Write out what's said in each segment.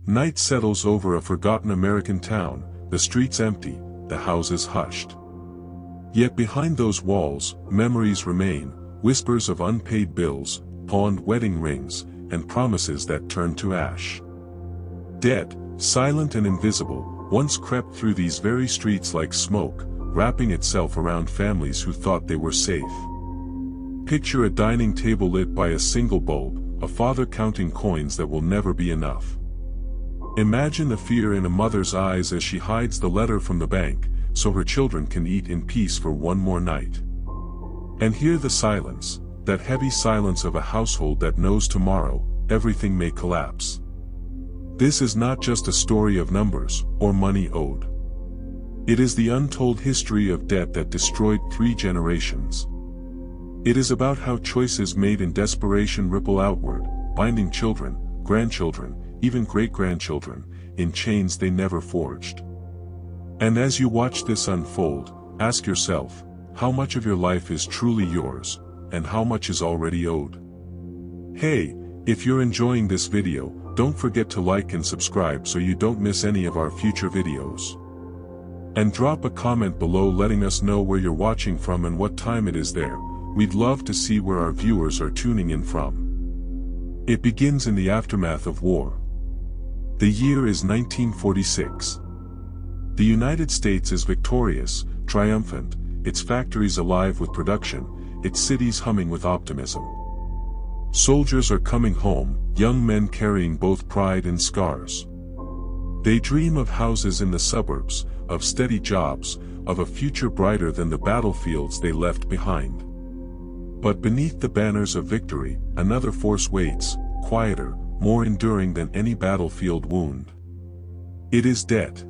Night settles over a forgotten American town, the streets empty, the houses hushed. Yet behind those walls, memories remain, whispers of unpaid bills, pawned wedding rings, and promises that turned to ash. Debt, silent and invisible, once crept through these very streets like smoke, wrapping itself around families who thought they were safe. Picture a dining table lit by a single bulb, a father counting coins that will never be enough. Imagine the fear in a mother's eyes as she hides the letter from the bank, so her children can eat in peace for one more night. And hear the silence, that heavy silence of a household that knows tomorrow, everything may collapse. This is not just a story of numbers, or money owed. It is the untold history of debt that destroyed 3 generations. It is about how choices made in desperation ripple outward, binding children, grandchildren, even great-grandchildren, in chains they never forged. And as you watch this unfold, ask yourself, how much of your life is truly yours, and how much is already owed? Hey, if you're enjoying this video, don't forget to like and subscribe so you don't miss any of our future videos. And drop a comment below letting us know where you're watching from and what time it is there. We'd love to see where our viewers are tuning in from. It begins in the aftermath of war. The year is 1946. The United States is victorious, triumphant, its factories alive with production, its cities humming with optimism. Soldiers are coming home, young men carrying both pride and scars. They dream of houses in the suburbs, of steady jobs, of a future brighter than the battlefields they left behind. But beneath the banners of victory, another force waits, quieter, more enduring than any battlefield wound. It is debt.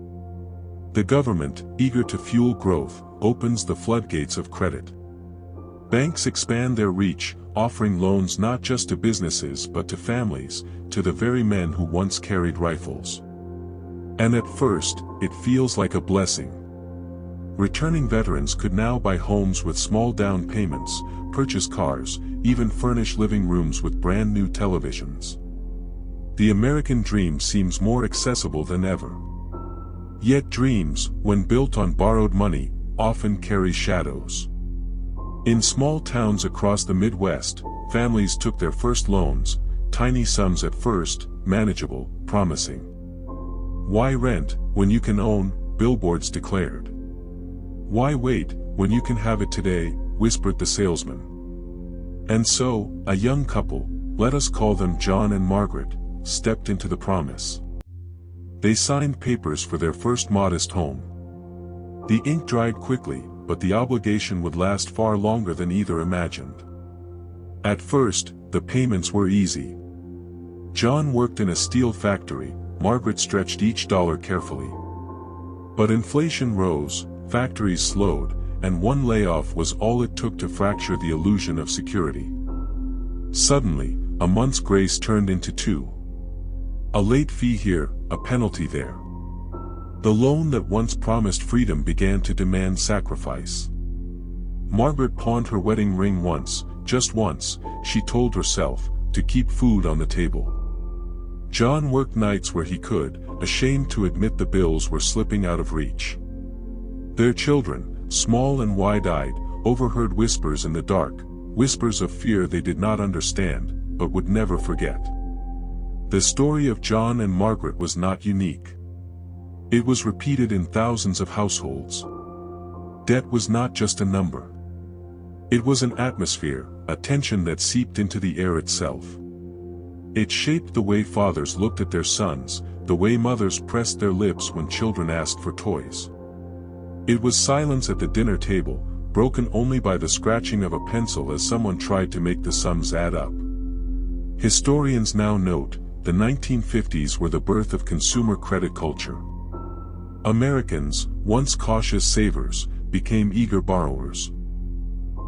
The government, eager to fuel growth, opens the floodgates of credit. Banks expand their reach, offering loans not just to businesses but to families, to the very men who once carried rifles. And at first, it feels like a blessing. Returning veterans could now buy homes with small down payments, purchase cars, even furnish living rooms with brand new televisions. The American dream seems more accessible than ever. Yet dreams, when built on borrowed money, often carry shadows. In small towns across the Midwest, families took their first loans, tiny sums at first, manageable, promising. Why rent, when you can own, billboards declared. Why wait, when you can have it today, whispered the salesman. And so, a young couple, let us call them John and Margaret, stepped into the promise. They signed papers for their first modest home. The ink dried quickly, but the obligation would last far longer than either imagined. At first, the payments were easy. John worked in a steel factory, Margaret stretched each dollar carefully. But inflation rose, factories slowed, and one layoff was all it took to fracture the illusion of security. Suddenly, a month's grace turned into 2. A late fee here, a penalty there. The loan that once promised freedom began to demand sacrifice. Margaret pawned her wedding ring once, just once, she told herself, to keep food on the table. John worked nights where he could, ashamed to admit the bills were slipping out of reach. Their children, small and wide-eyed, overheard whispers in the dark, whispers of fear they did not understand, but would never forget. The story of John and Margaret was not unique. It was repeated in thousands of households. Debt was not just a number. It was an atmosphere, a tension that seeped into the air itself. It shaped the way fathers looked at their sons, the way mothers pressed their lips when children asked for toys. It was silence at the dinner table, broken only by the scratching of a pencil as someone tried to make the sums add up. Historians now note, the 1950s were the birth of consumer credit culture. Americans, once cautious savers, became eager borrowers.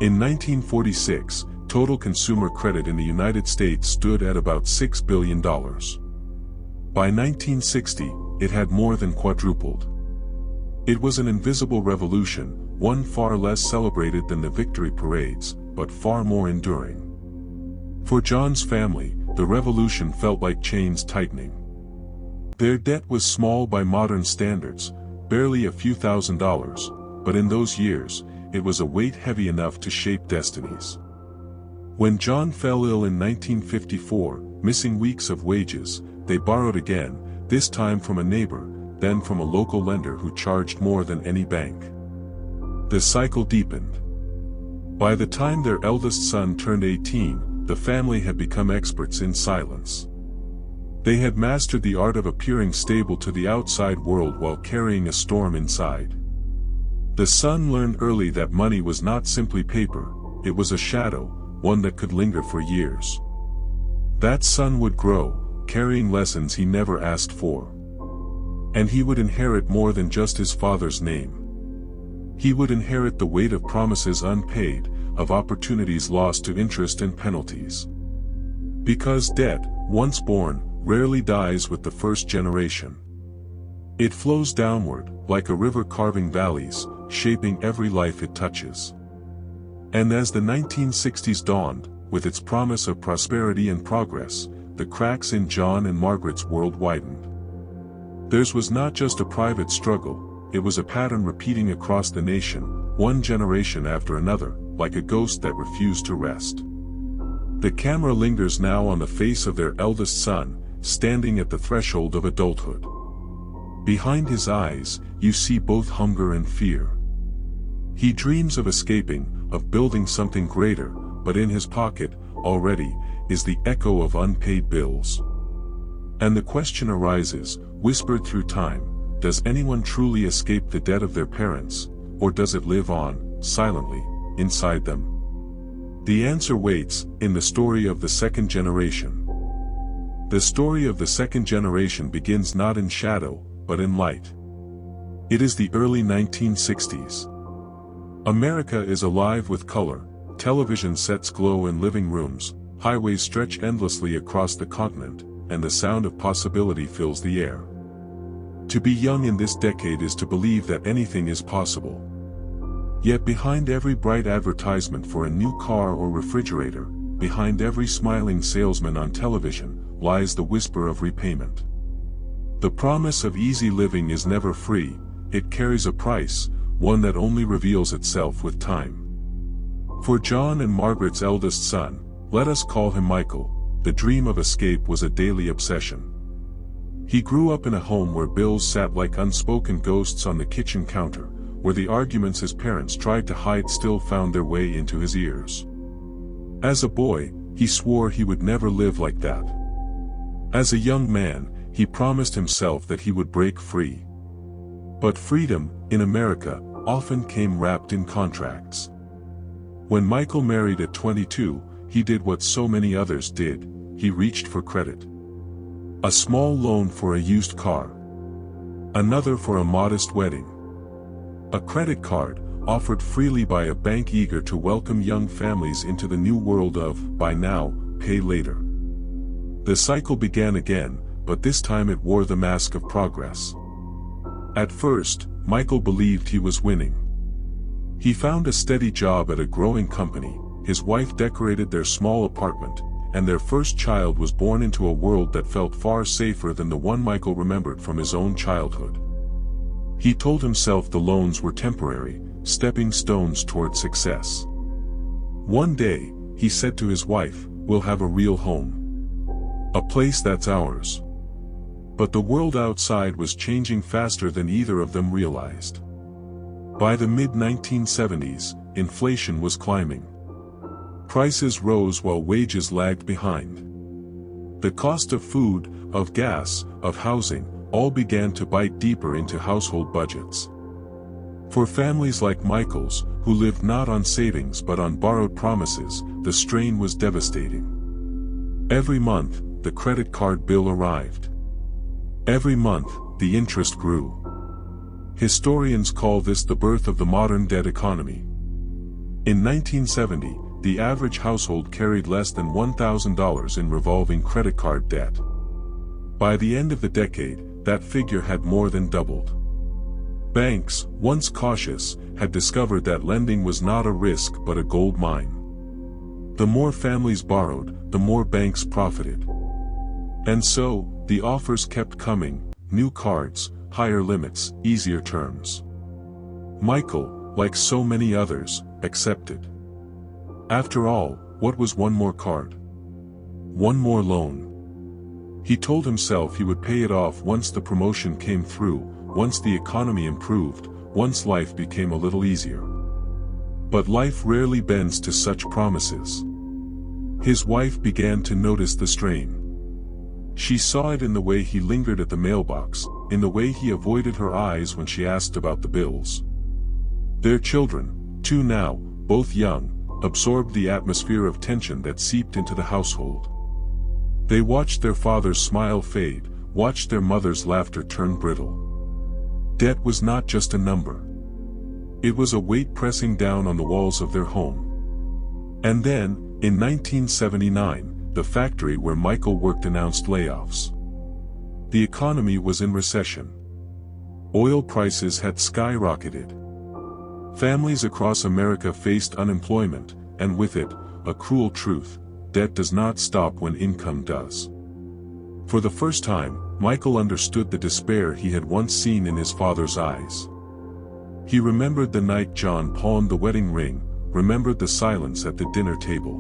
In 1946, total consumer credit in the United States stood at about $6 billion. By 1960, it had more than quadrupled. It was an invisible revolution, one far less celebrated than the victory parades, but far more enduring. For John's family, the revolution felt like chains tightening. Their debt was small by modern standards, barely a few $1,000s, but in those years, it was a weight heavy enough to shape destinies. When John fell ill in 1954, missing weeks of wages, they borrowed again, this time from a neighbor, then from a local lender who charged more than any bank. The cycle deepened. By the time their eldest son turned 18, the family had become experts in silence. They had mastered the art of appearing stable to the outside world while carrying a storm inside. The son learned early that money was not simply paper, it was a shadow, one that could linger for years. That son would grow, carrying lessons he never asked for. And he would inherit more than just his father's name. He would inherit the weight of promises unpaid, of opportunities lost to interest and penalties. Because debt, once born, rarely dies with the first generation. It flows downward, like a river carving valleys, shaping every life it touches. And as the 1960s dawned, with its promise of prosperity and progress, the cracks in John and Margaret's world widened. Theirs was not just a private struggle, it was a pattern repeating across the nation, one generation after another, like a ghost that refused to rest. The camera lingers now on the face of their eldest son, standing at the threshold of adulthood. Behind his eyes, you see both hunger and fear. He dreams of escaping, of building something greater, but in his pocket, already, is the echo of unpaid bills. And the question arises, whispered through time, does anyone truly escape the debt of their parents, or does it live on, silently, inside them? The answer waits, in the story of the second generation. The story of the second generation begins not in shadow, but in light. It is the early 1960s. America is alive with color, television sets glow in living rooms, highways stretch endlessly across the continent, and the sound of possibility fills the air. To be young in this decade is to believe that anything is possible. Yet behind every bright advertisement for a new car or refrigerator, behind every smiling salesman on television, lies the whisper of repayment. The promise of easy living is never free, it carries a price, one that only reveals itself with time. For John and Margaret's eldest son, let us call him Michael, the dream of escape was a daily obsession. He grew up in a home where bills sat like unspoken ghosts on the kitchen counter, where the arguments his parents tried to hide still found their way into his ears. As a boy, he swore he would never live like that. As a young man, he promised himself that he would break free. But freedom, in America, often came wrapped in contracts. When Michael married at 22, he did what so many others did, he reached for credit. A small loan for a used car. Another for a modest wedding. A credit card, offered freely by a bank eager to welcome young families into the new world of, buy now, pay later. The cycle began again, but this time it wore the mask of progress. At first, Michael believed he was winning. He found a steady job at a growing company, his wife decorated their small apartment, and their first child was born into a world that felt far safer than the one Michael remembered from his own childhood. He told himself the loans were temporary, stepping stones toward success. One day, he said to his wife, "We'll have a real home. A place that's ours." But the world outside was changing faster than either of them realized. By the mid-1970s, inflation was climbing. Prices rose while wages lagged behind. The cost of food, of gas, of housing, all began to bite deeper into household budgets. For families like Michael's, who lived not on savings but on borrowed promises, the strain was devastating. Every month, the credit card bill arrived. Every month, the interest grew. Historians call this the birth of the modern debt economy. In 1970, the average household carried less than $1,000 in revolving credit card debt. By the end of the decade, that figure had more than doubled. Banks, once cautious, had discovered that lending was not a risk but a gold mine. The more families borrowed, the more banks profited. And so, The offers kept coming, new cards, higher limits, easier terms. Michael, like so many others, accepted. After all, what was one more card? One more loan. He told himself he would pay it off once the promotion came through, once the economy improved, once life became a little easier. But life rarely bends to such promises. His wife began to notice the strain. She saw it in the way he lingered at the mailbox, in the way he avoided her eyes when she asked about the bills. Their children, two now, both young, absorbed the atmosphere of tension that seeped into the household. They watched their father's smile fade, watched their mother's laughter turn brittle. Debt was not just a number. It was a weight pressing down on the walls of their home. And then, in 1979, the factory where Michael worked announced layoffs. The economy was in recession. Oil prices had skyrocketed. Families across America faced unemployment, and with it, a cruel truth: debt does not stop when income does. For the first time, Michael understood the despair he had once seen in his father's eyes. He remembered the night John pawned the wedding ring, remembered the silence at the dinner table.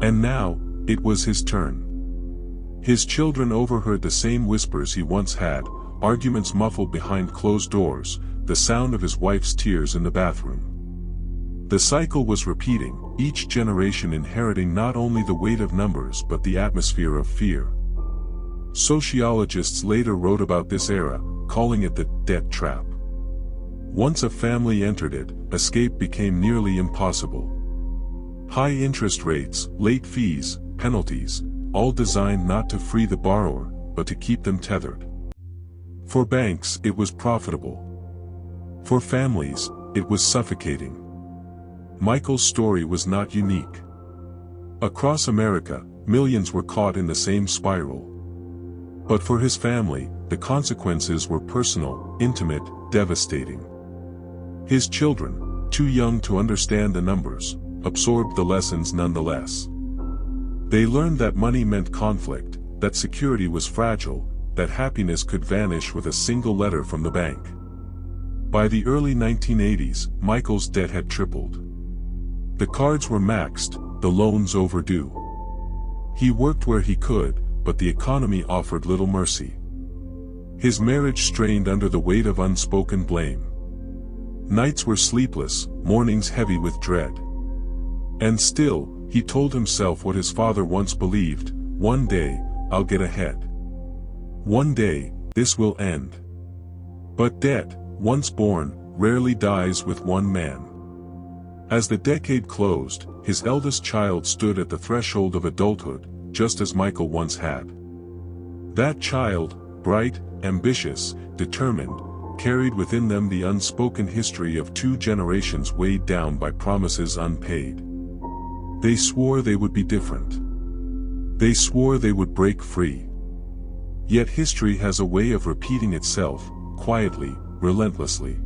And now, it was his turn. His children overheard the same whispers he once had, arguments muffled behind closed doors, the sound of his wife's tears in the bathroom. The cycle was repeating, each generation inheriting not only the weight of numbers but the atmosphere of fear. Sociologists later wrote about this era, calling it the debt trap. Once a family entered it, escape became nearly impossible. High interest rates, late fees, penalties, all designed not to free the borrower, but to keep them tethered. For banks, it was profitable. For families, it was suffocating. Michael's story was not unique. Across America, millions were caught in the same spiral. But for his family, the consequences were personal, intimate, devastating. His children, too young to understand the numbers, absorbed the lessons nonetheless. They learned that money meant conflict, that security was fragile, that happiness could vanish with a single letter from the bank. By the early 1980s, Michael's debt had tripled. The cards were maxed, the loans overdue. He worked where he could, but the economy offered little mercy. His marriage strained under the weight of unspoken blame. Nights were sleepless, mornings heavy with dread. And still, he told himself what his father once believed: one day, I'll get ahead. One day, this will end. But debt, once born, rarely dies with one man. As the decade closed, his eldest child stood at the threshold of adulthood, just as Michael once had. That child, bright, ambitious, determined, carried within them the unspoken history of two generations weighed down by promises unpaid. They swore they would be different. They swore they would break free. Yet history has a way of repeating itself, quietly, relentlessly.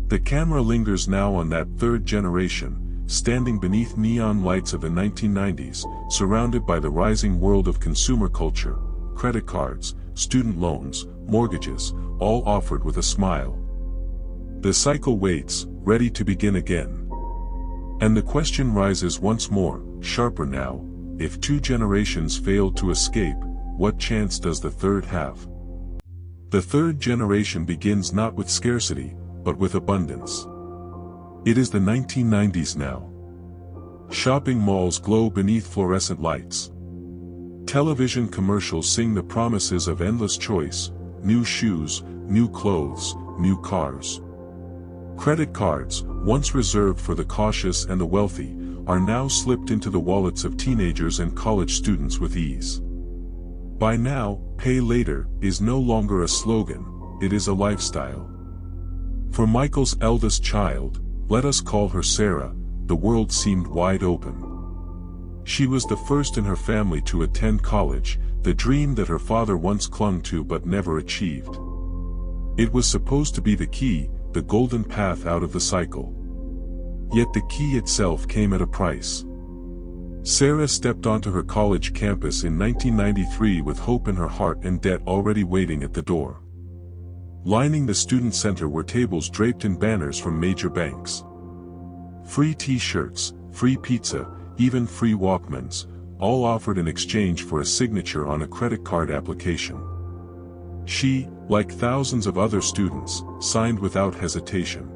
The camera lingers now on that third generation, standing beneath neon lights of the 1990s, surrounded by the rising world of consumer culture, credit cards, student loans, mortgages, all offered with a smile. The cycle waits, ready to begin again. And the question rises once more, sharper now: if two generations failed to escape, what chance does the third have? The third generation begins not with scarcity, but with abundance. It is the 1990s now. Shopping malls glow beneath fluorescent lights. Television commercials sing the promises of endless choice: new shoes, new clothes, new cars. Credit cards, once reserved for the cautious and the wealthy, are now slipped into the wallets of teenagers and college students with ease. By now, pay later is no longer a slogan, it is a lifestyle. For Michael's eldest child, let us call her Sarah, the world seemed wide open. She was the first in her family to attend college, the dream that her father once clung to but never achieved. It was supposed to be the key, the golden path out of the cycle. Yet the key itself came at a price. Sarah stepped onto her college campus in 1993 with hope in her heart and debt already waiting at the door. Lining the student center were tables draped in banners from major banks. Free t-shirts, free pizza, even free Walkmans, all offered in exchange for a signature on a credit card application. She, like thousands of other students, signed without hesitation.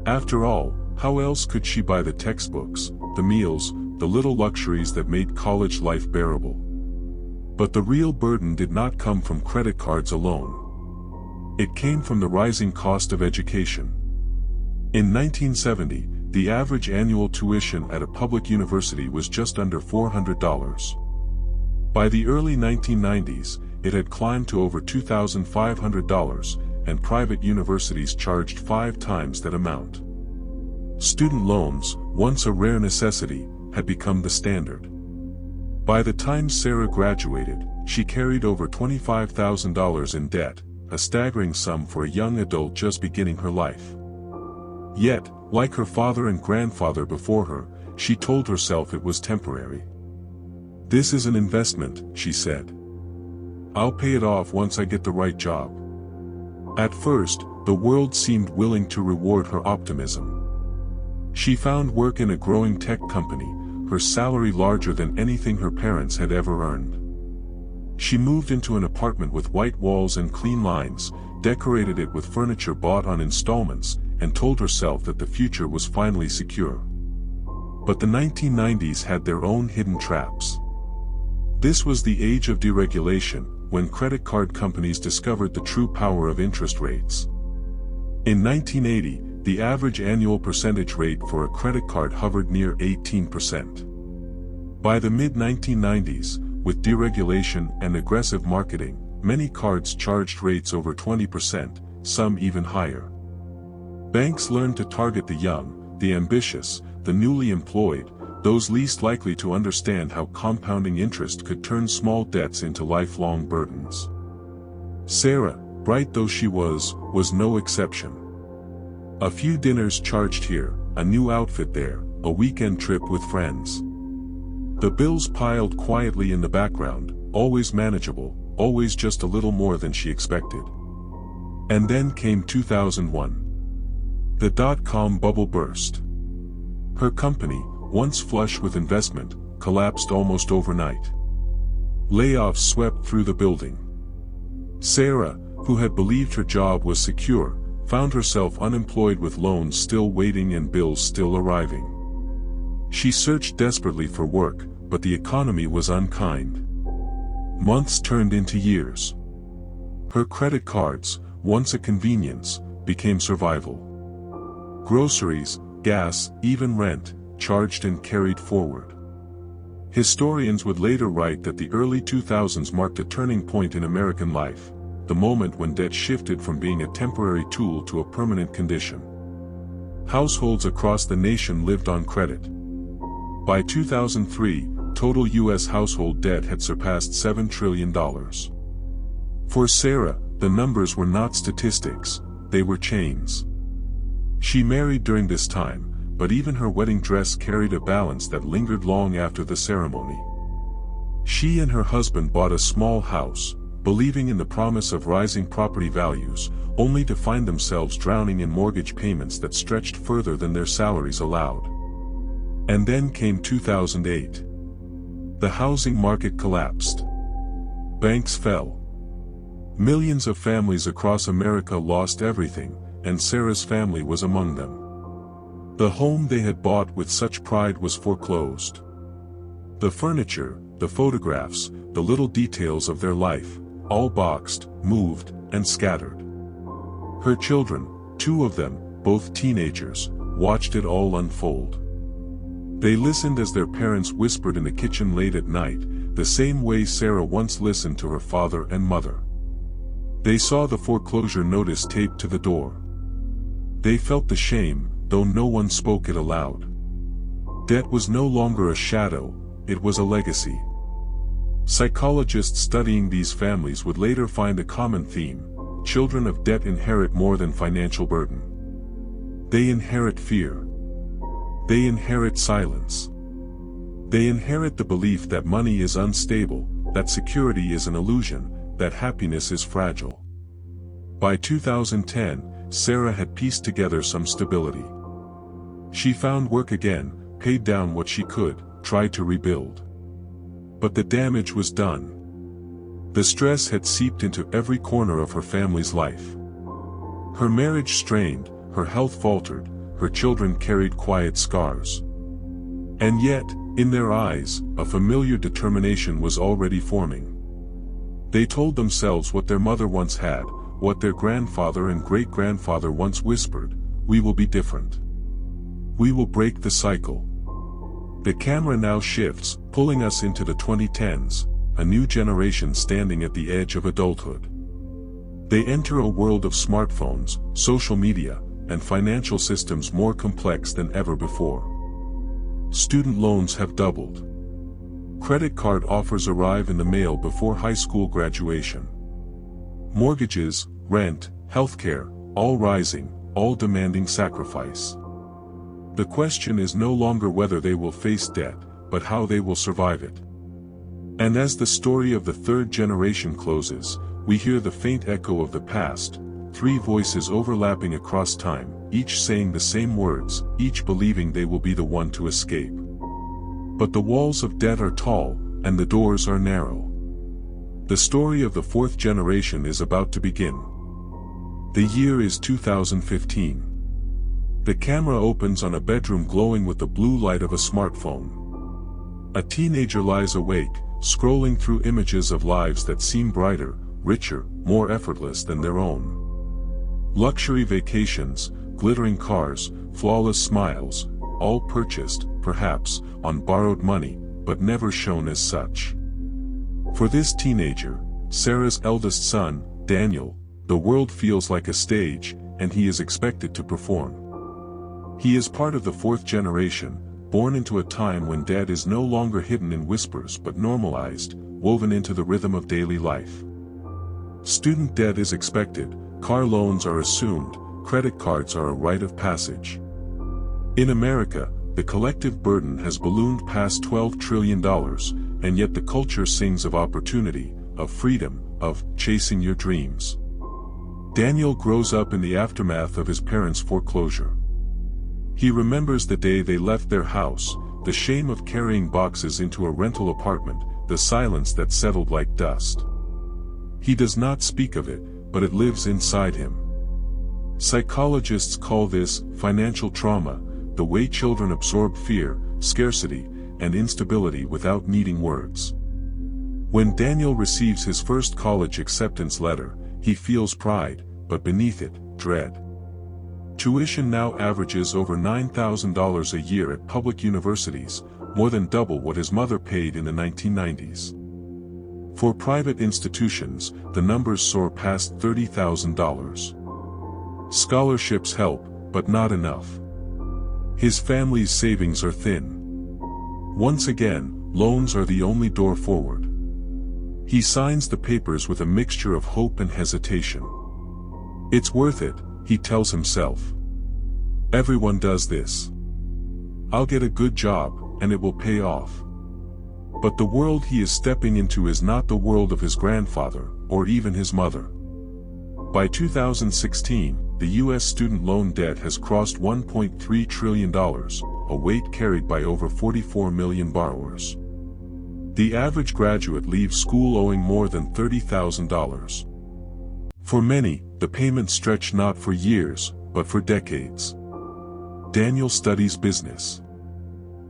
After all, how else could she buy the textbooks, the meals, the little luxuries that made college life bearable? But the real burden did not come from credit cards alone. It came from the rising cost of education. In 1970, the average annual tuition at a public university was just under $400. By the early 1990s, it had climbed to over $2,500, and private universities charged 5 times that amount. Student loans, once a rare necessity, had become the standard. By the time Sarah graduated, she carried over $25,000 in debt, a staggering sum for a young adult just beginning her life. Yet, like her father and grandfather before her, she told herself it was temporary. "This is an investment," she said. "I'll pay it off once I get the right job." At first, the world seemed willing to reward her optimism. She found work in a growing tech company, her salary larger than anything her parents had ever earned. She moved into an apartment with white walls and clean lines, decorated it with furniture bought on installments, and told herself that the future was finally secure. But the 1990s had their own hidden traps. This was the age of deregulation, when credit card companies discovered the true power of interest rates. In 1980, the average annual percentage rate for a credit card hovered near 18%. By the mid-1990s, with deregulation and aggressive marketing, many cards charged rates over 20%, some even higher. Banks learned to target the young, the ambitious, the newly employed, those least likely to understand how compounding interest could turn small debts into lifelong burdens. Sarah, bright though she was no exception. A few dinners charged here, a new outfit there, a weekend trip with friends. The bills piled quietly in the background, always manageable, always just a little more than she expected. And then came 2001. The dot-com bubble burst. Her company, once flush with investment, collapsed almost overnight. Layoffs swept through the building. Sarah, who had believed her job was secure, found herself unemployed with loans still waiting and bills still arriving. She searched desperately for work, but the economy was unkind. Months turned into years. Her credit cards, once a convenience, became survival. Groceries, gas, even rent, charged and carried forward. Historians would later write that the early 2000s marked a turning point in American life, the moment when debt shifted from being a temporary tool to a permanent condition. Households across the nation lived on credit. By 2003, total U.S. household debt had surpassed $7 trillion. For Sarah, the numbers were not statistics, they were chains. She married during this time, but even her wedding dress carried a balance that lingered long after the ceremony. She and her husband bought a small house, believing in the promise of rising property values, only to find themselves drowning in mortgage payments that stretched further than their salaries allowed. And then came 2008. The housing market collapsed. Banks fell. Millions of families across America lost everything, and Sarah's family was among them. The home they had bought with such pride was foreclosed. The furniture, the photographs, the little details of their life, all boxed, moved, and scattered. Her children, 2 of them, both teenagers, watched it all unfold. They listened as their parents whispered in the kitchen late at night, the same way Sarah once listened to her father and mother. They saw the foreclosure notice taped to the door. They felt the shame, though no one spoke it aloud. Debt was no longer a shadow, it was a legacy. Psychologists studying these families would later find a common theme: children of debt inherit more than financial burden. They inherit fear. They inherit silence. They inherit the belief that money is unstable, that security is an illusion, that happiness is fragile. By 2010, Sarah had pieced together some stability. She found work again, paid down what she could, tried to rebuild. But the damage was done. The stress had seeped into every corner of her family's life. Her marriage strained, her health faltered, her children carried quiet scars. And yet, in their eyes, a familiar determination was already forming. They told themselves what their mother once had, what their grandfather and great-grandfather once whispered: we will be different. We will break the cycle. The camera now shifts, pulling us into the 2010s, a new generation standing at the edge of adulthood. They enter a world of smartphones, social media, and financial systems more complex than ever before. Student loans have doubled. Credit card offers arrive in the mail before high school graduation. Mortgages, rent, healthcare, all rising, all demanding sacrifice. The question is no longer whether they will face debt, but how they will survive it. And as the story of the third generation closes, we hear the faint echo of the past, three voices overlapping across time, each saying the same words, each believing they will be the one to escape. But the walls of debt are tall, and the doors are narrow. The story of the fourth generation is about to begin. The year is 2015. The camera opens on a bedroom glowing with the blue light of a smartphone. A teenager lies awake, scrolling through images of lives that seem brighter, richer, more effortless than their own. Luxury vacations, glittering cars, flawless smiles, all purchased, perhaps, on borrowed money, but never shown as such. For this teenager, Sarah's eldest son, Daniel, the world feels like a stage, and he is expected to perform. He is part of the fourth generation, born into a time when debt is no longer hidden in whispers but normalized, woven into the rhythm of daily life. Student debt is expected, car loans are assumed, credit cards are a rite of passage. In America, the collective burden has ballooned past $12 trillion, and yet the culture sings of opportunity, of freedom, of chasing your dreams. Daniel grows up in the aftermath of his parents' foreclosure. He remembers the day they left their house, the shame of carrying boxes into a rental apartment, the silence that settled like dust. He does not speak of it, but it lives inside him. Psychologists call this financial trauma, the way children absorb fear, scarcity, and instability without needing words. When Daniel receives his first college acceptance letter, he feels pride, but beneath it, dread. Tuition now averages over $9,000 a year at public universities, more than double what his mother paid in the 1990s. For private institutions, the numbers soar past $30,000. Scholarships help, but not enough. His family's savings are thin. Once again, loans are the only door forward. He signs the papers with a mixture of hope and hesitation. It's worth it, he tells himself. Everyone does this. I'll get a good job, and it will pay off. But the world he is stepping into is not the world of his grandfather, or even his mother. By 2016, the U.S. student loan debt has crossed $1.3 trillion, a weight carried by over 44 million borrowers. The average graduate leaves school owing more than $30,000. For many, the payments stretch not for years, but for decades. Daniel studies business.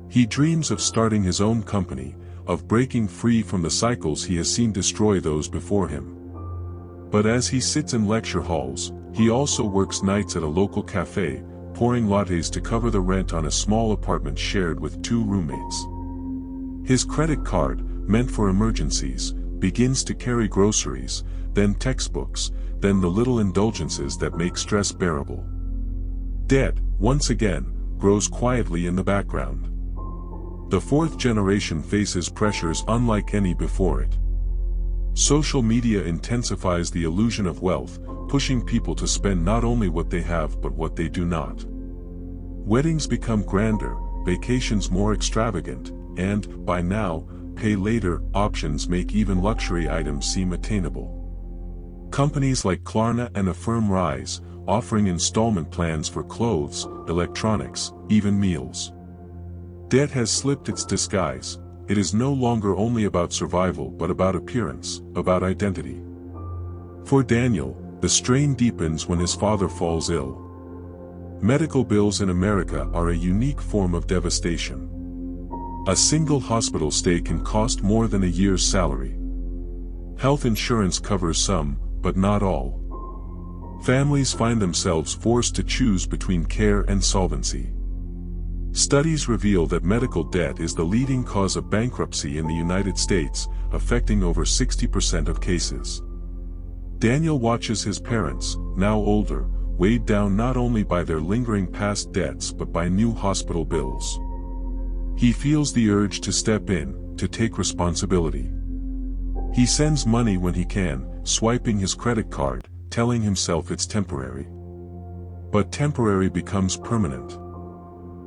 He dreams of starting his own company, of breaking free from the cycles he has seen destroy those before him. But as he sits in lecture halls, he also works nights at a local cafe, pouring lattes to cover the rent on a small apartment shared with 2 roommates. His credit card, meant for emergencies, begins to carry groceries, then textbooks, then the little indulgences that make stress bearable. Debt, once again, grows quietly in the background. The fourth generation faces pressures unlike any before it. Social media intensifies the illusion of wealth, pushing people to spend not only what they have but what they do not. Weddings become grander, vacations more extravagant, and, by now, pay later options make even luxury items seem attainable. Companies like Klarna and Affirm rise, offering installment plans for clothes, electronics, even meals. Debt has slipped its disguise. It is no longer only about survival but about appearance, about identity. For Daniel, the strain deepens when his father falls ill. Medical bills in America are a unique form of devastation. A single hospital stay can cost more than a year's salary. Health insurance covers some, but not all. Families find themselves forced to choose between care and solvency. Studies reveal that medical debt is the leading cause of bankruptcy in the United States, affecting over 60% of cases. Daniel watches his parents, now older, weighed down not only by their lingering past debts but by new hospital bills. He feels the urge to step in, to take responsibility. He sends money when he can, swiping his credit card, telling himself it's temporary. But temporary becomes permanent.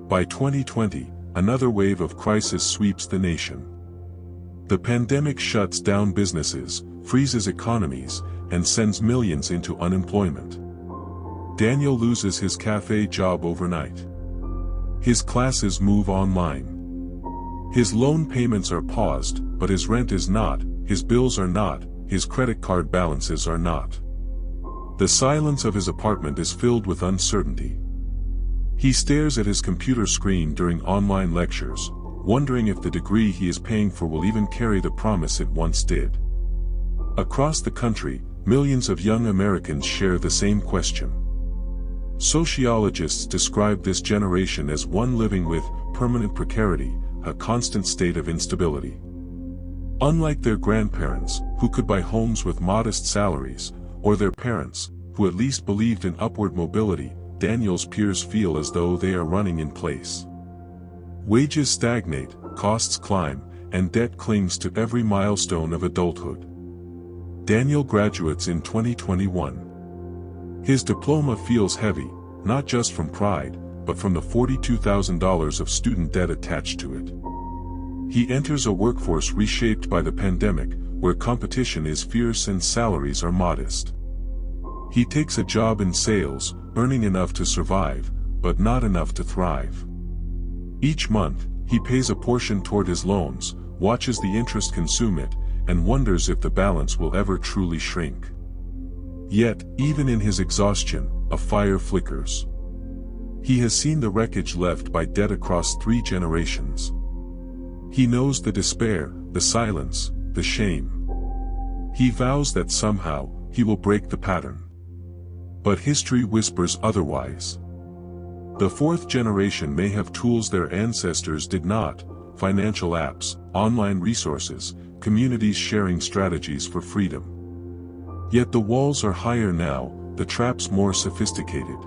By 2020, another wave of crisis sweeps the nation. The pandemic shuts down businesses, freezes economies, and sends millions into unemployment. Daniel loses his cafe job overnight. His classes move online. His loan payments are paused, but his rent is not, his bills are not, his credit card balances are not. The silence of his apartment is filled with uncertainty. He stares at his computer screen during online lectures, wondering if the degree he is paying for will even carry the promise it once did. Across the country, millions of young Americans share the same question. Sociologists describe this generation as one living with permanent precarity, a constant state of instability. Unlike their grandparents, who could buy homes with modest salaries, or their parents, who at least believed in upward mobility, Daniel's peers feel as though they are running in place. Wages stagnate, costs climb, and debt clings to every milestone of adulthood. Daniel graduates in 2021. His diploma feels heavy, not just from pride, but from the $42,000 of student debt attached to it. He enters a workforce reshaped by the pandemic, where competition is fierce and salaries are modest. He takes a job in sales, earning enough to survive, but not enough to thrive. Each month, he pays a portion toward his loans, watches the interest consume it, and wonders if the balance will ever truly shrink. Yet, even in his exhaustion, a fire flickers. He has seen the wreckage left by debt across 3 generations. He knows the despair, the silence, the shame. He vows that somehow, he will break the pattern. But history whispers otherwise. The 4th generation may have tools their ancestors did not: financial apps, online resources, communities sharing strategies for freedom. Yet the walls are higher now, the traps more sophisticated.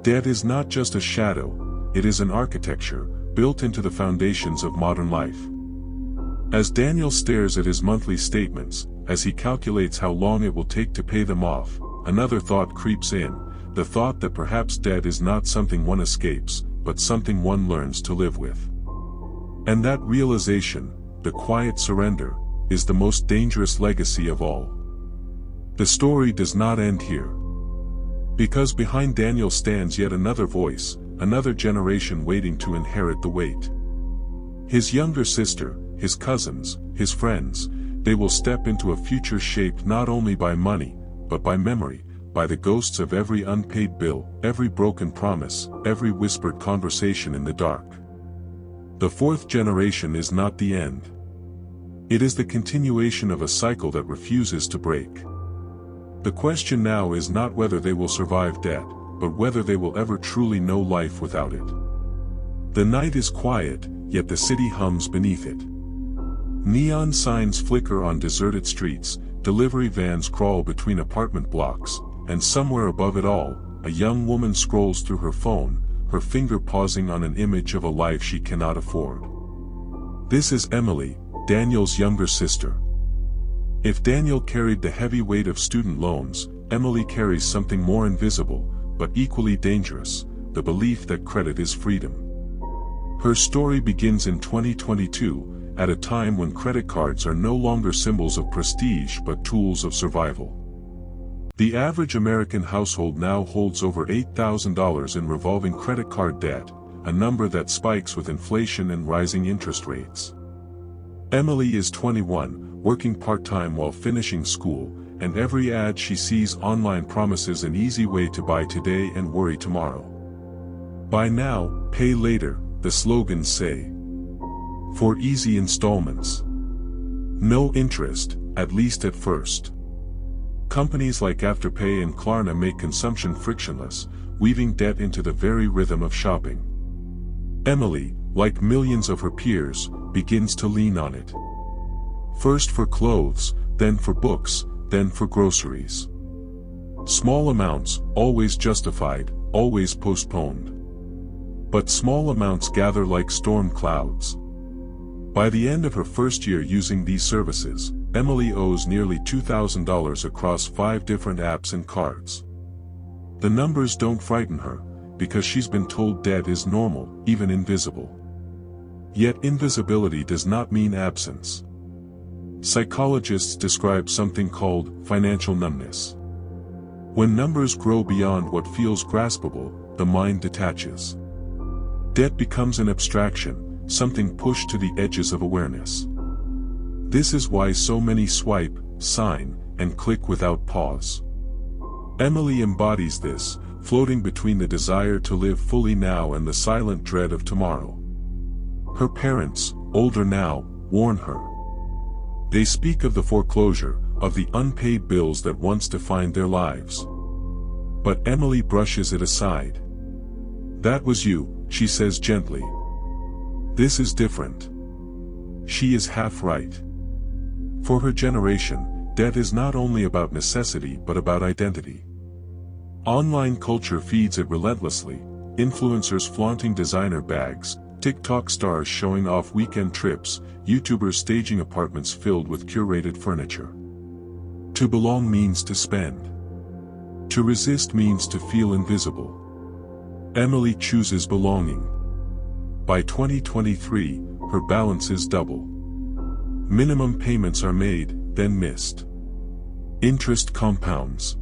Debt is not just a shadow, it is an architecture, built into the foundations of modern life. As Daniel stares at his monthly statements, as he calculates how long it will take to pay them off, another thought creeps in, the thought that perhaps debt is not something one escapes, but something one learns to live with. And that realization, the quiet surrender, is the most dangerous legacy of all. The story does not end here. Because behind Daniel stands yet another voice, another generation waiting to inherit the weight. His younger sister, his cousins, his friends, they will step into a future shaped not only by money, but by memory, by the ghosts of every unpaid bill, every broken promise, every whispered conversation in the dark. The 4th generation is not the end. It is the continuation of a cycle that refuses to break. The question now is not whether they will survive debt, but whether they will ever truly know life without it. The night is quiet, yet the city hums beneath it. Neon signs flicker on deserted streets, delivery vans crawl between apartment blocks, and somewhere above it all, a young woman scrolls through her phone, her finger pausing on an image of a life she cannot afford. This is Emily, Daniel's younger sister. If Daniel carried the heavy weight of student loans, Emily carries something more invisible, but equally dangerous, the belief that credit is freedom. Her story begins in 2022, at a time when credit cards are no longer symbols of prestige but tools of survival. The average American household now holds over $8,000 in revolving credit card debt, a number that spikes with inflation and rising interest rates. Emily is 21, working part-time while finishing school, and every ad she sees online promises an easy way to buy today and worry tomorrow. Buy now, pay later, the slogans say. For easy installments. No interest, at least at first. Companies like Afterpay and Klarna make consumption frictionless, weaving debt into the very rhythm of shopping. Emily, like millions of her peers, begins to lean on it. First for clothes, then for books, then for groceries. Small amounts, always justified, always postponed. But small amounts gather like storm clouds. By the end of her first year using these services, Emily owes nearly $2,000 across 5 different apps and cards. The numbers don't frighten her, because she's been told debt is normal, even invisible. Yet invisibility does not mean absence. Psychologists describe something called financial numbness. When numbers grow beyond what feels graspable, the mind detaches. Debt becomes an abstraction, something pushed to the edges of awareness. This is why so many swipe, sign, and click without pause. Emily embodies this, floating between the desire to live fully now and the silent dread of tomorrow. Her parents, older now, warn her. They speak of the foreclosure, of the unpaid bills that once defined their lives. But Emily brushes it aside. That was you, she says gently. This is different. She is half right. For her generation, debt is not only about necessity but about identity. Online culture feeds it relentlessly, influencers flaunting designer bags, TikTok stars showing off weekend trips, YouTubers staging apartments filled with curated furniture. To belong means to spend. To resist means to feel invisible. Emily chooses belonging. By 2023, her balance is double. Minimum payments are made, then missed. Interest compounds.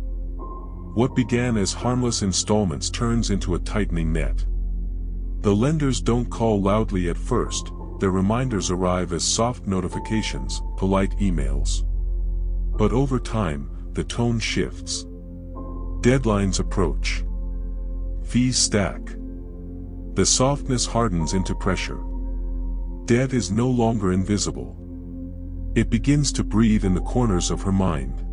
What began as harmless installments turns into a tightening net. The lenders don't call loudly at first, their reminders arrive as soft notifications, polite emails. But over time, the tone shifts. Deadlines approach. Fees stack. The softness hardens into pressure. Debt is no longer invisible. It begins to breathe in the corners of her mind.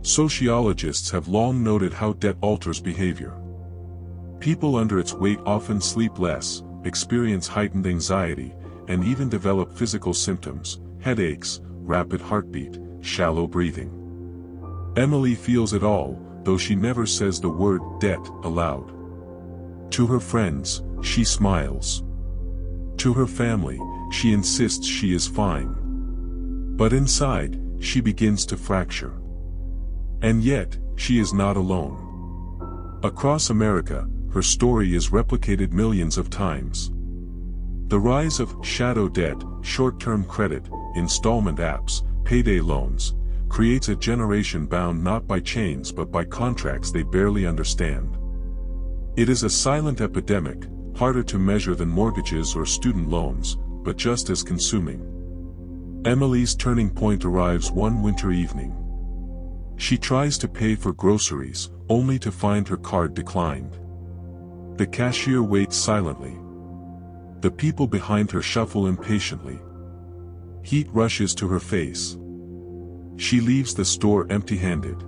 Sociologists have long noted how debt alters behavior. People under its weight often sleep less, experience heightened anxiety, and even develop physical symptoms, headaches, rapid heartbeat, shallow breathing. Emily feels it all, though she never says the word debt aloud. To her friends, she smiles. To her family, she insists she is fine. But inside, she begins to fracture. And yet, she is not alone. Across America, her story is replicated millions of times. The rise of shadow debt, short-term credit, installment apps, payday loans, creates a generation bound not by chains but by contracts they barely understand. It is a silent epidemic, harder to measure than mortgages or student loans, but just as consuming. Emily's turning point arrives one winter evening. She tries to pay for groceries, only to find her card declined. The cashier waits silently. The people behind her shuffle impatiently. Heat rushes to her face. She leaves the store empty-handed.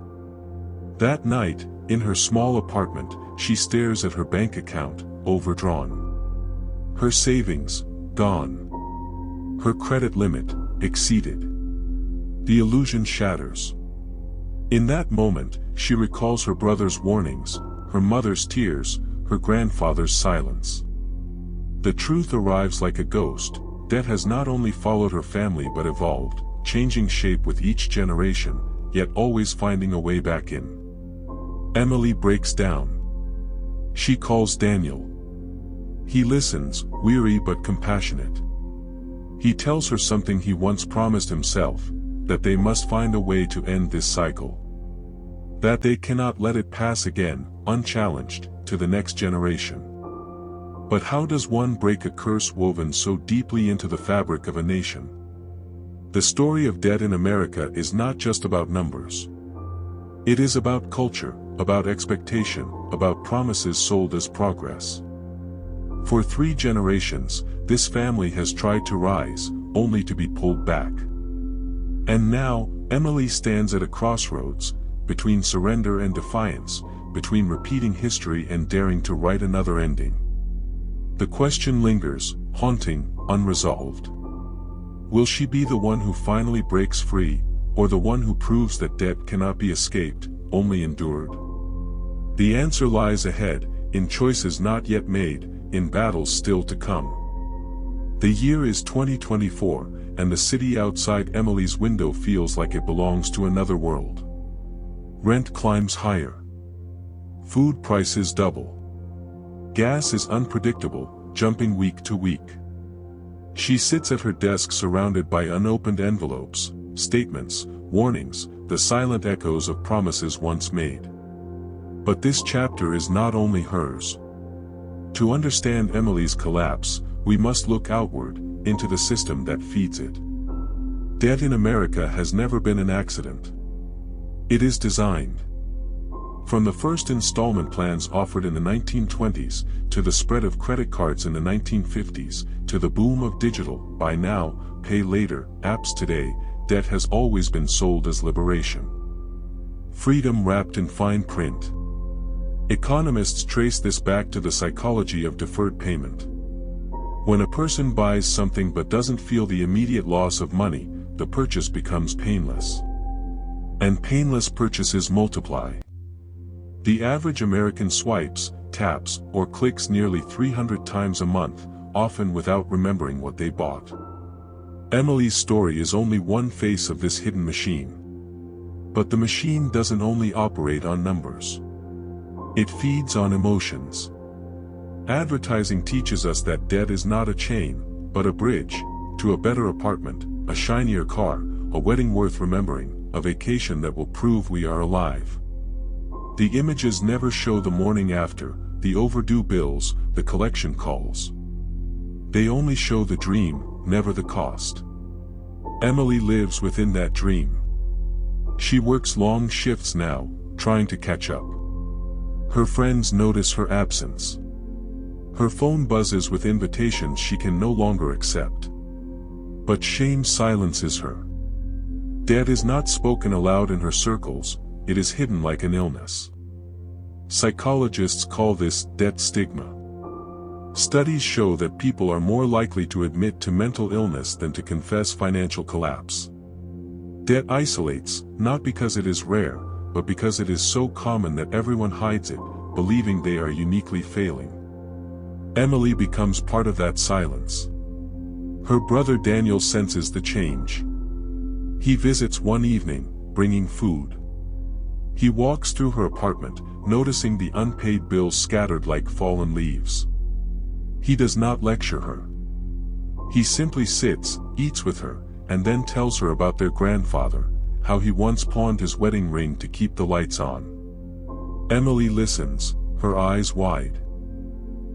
That night, in her small apartment, she stares at her bank account, overdrawn. Her savings, gone. Her credit limit, exceeded. The illusion shatters. In that moment, she recalls her brother's warnings, her mother's tears, her grandfather's silence. The truth arrives like a ghost. Debt has not only followed her family but evolved, changing shape with each generation, yet always finding a way back in. Emily breaks down. She calls Daniel. He listens, weary but compassionate. He tells her something he once promised himself, that they must find a way to end this cycle. That they cannot let it pass again, unchallenged, to the next generation. But how does one break a curse woven so deeply into the fabric of a nation? The story of debt in America is not just about numbers. It is about culture, about expectation, about promises sold as progress. For 3 generations, this family has tried to rise, only to be pulled back. And now, Emily stands at a crossroads, between surrender and defiance, between repeating history and daring to write another ending. The question lingers, haunting, unresolved. Will she be the one who finally breaks free, or the one who proves that debt cannot be escaped, only endured? The answer lies ahead, in choices not yet made, in battles still to come. The year is 2024, and the city outside Emily's window feels like it belongs to another world. Rent climbs higher. Food prices double. Gas is unpredictable, jumping week to week. She sits at her desk surrounded by unopened envelopes, statements, warnings, the silent echoes of promises once made. But this chapter is not only hers. To understand Emily's collapse, we must look outward, into the system that feeds it. Debt in America has never been an accident. It is designed. From the first installment plans offered in the 1920s, to the spread of credit cards in the 1950s, to the boom of digital, buy now, pay later, apps today, debt has always been sold as liberation. Freedom wrapped in fine print. Economists trace this back to the psychology of deferred payment. When a person buys something but doesn't feel the immediate loss of money, the purchase becomes painless. And painless purchases multiply. The average American swipes, taps, or clicks nearly 300 times a month, often without remembering what they bought. Emily's story is only one face of this hidden machine. But the machine doesn't only operate on numbers. It feeds on emotions. Advertising teaches us that debt is not a chain, but a bridge, to a better apartment, a shinier car, a wedding worth remembering, a vacation that will prove we are alive. The images never show the morning after, the overdue bills, the collection calls. They only show the dream, never the cost. Emily lives within that dream. She works long shifts now, trying to catch up. Her friends notice her absence. Her phone buzzes with invitations she can no longer accept. But shame silences her. Debt is not spoken aloud in her circles, it is hidden like an illness. Psychologists call this debt stigma. Studies show that people are more likely to admit to mental illness than to confess financial collapse. Debt isolates, not because it is rare, but because it is so common that everyone hides it, believing they are uniquely failing. Emily becomes part of that silence. Her brother Daniel senses the change. He visits one evening, bringing food. He walks through her apartment, noticing the unpaid bills scattered like fallen leaves. He does not lecture her. He simply sits, eats with her, and then tells her about their grandfather, how he once pawned his wedding ring to keep the lights on. Emily listens, her eyes wide.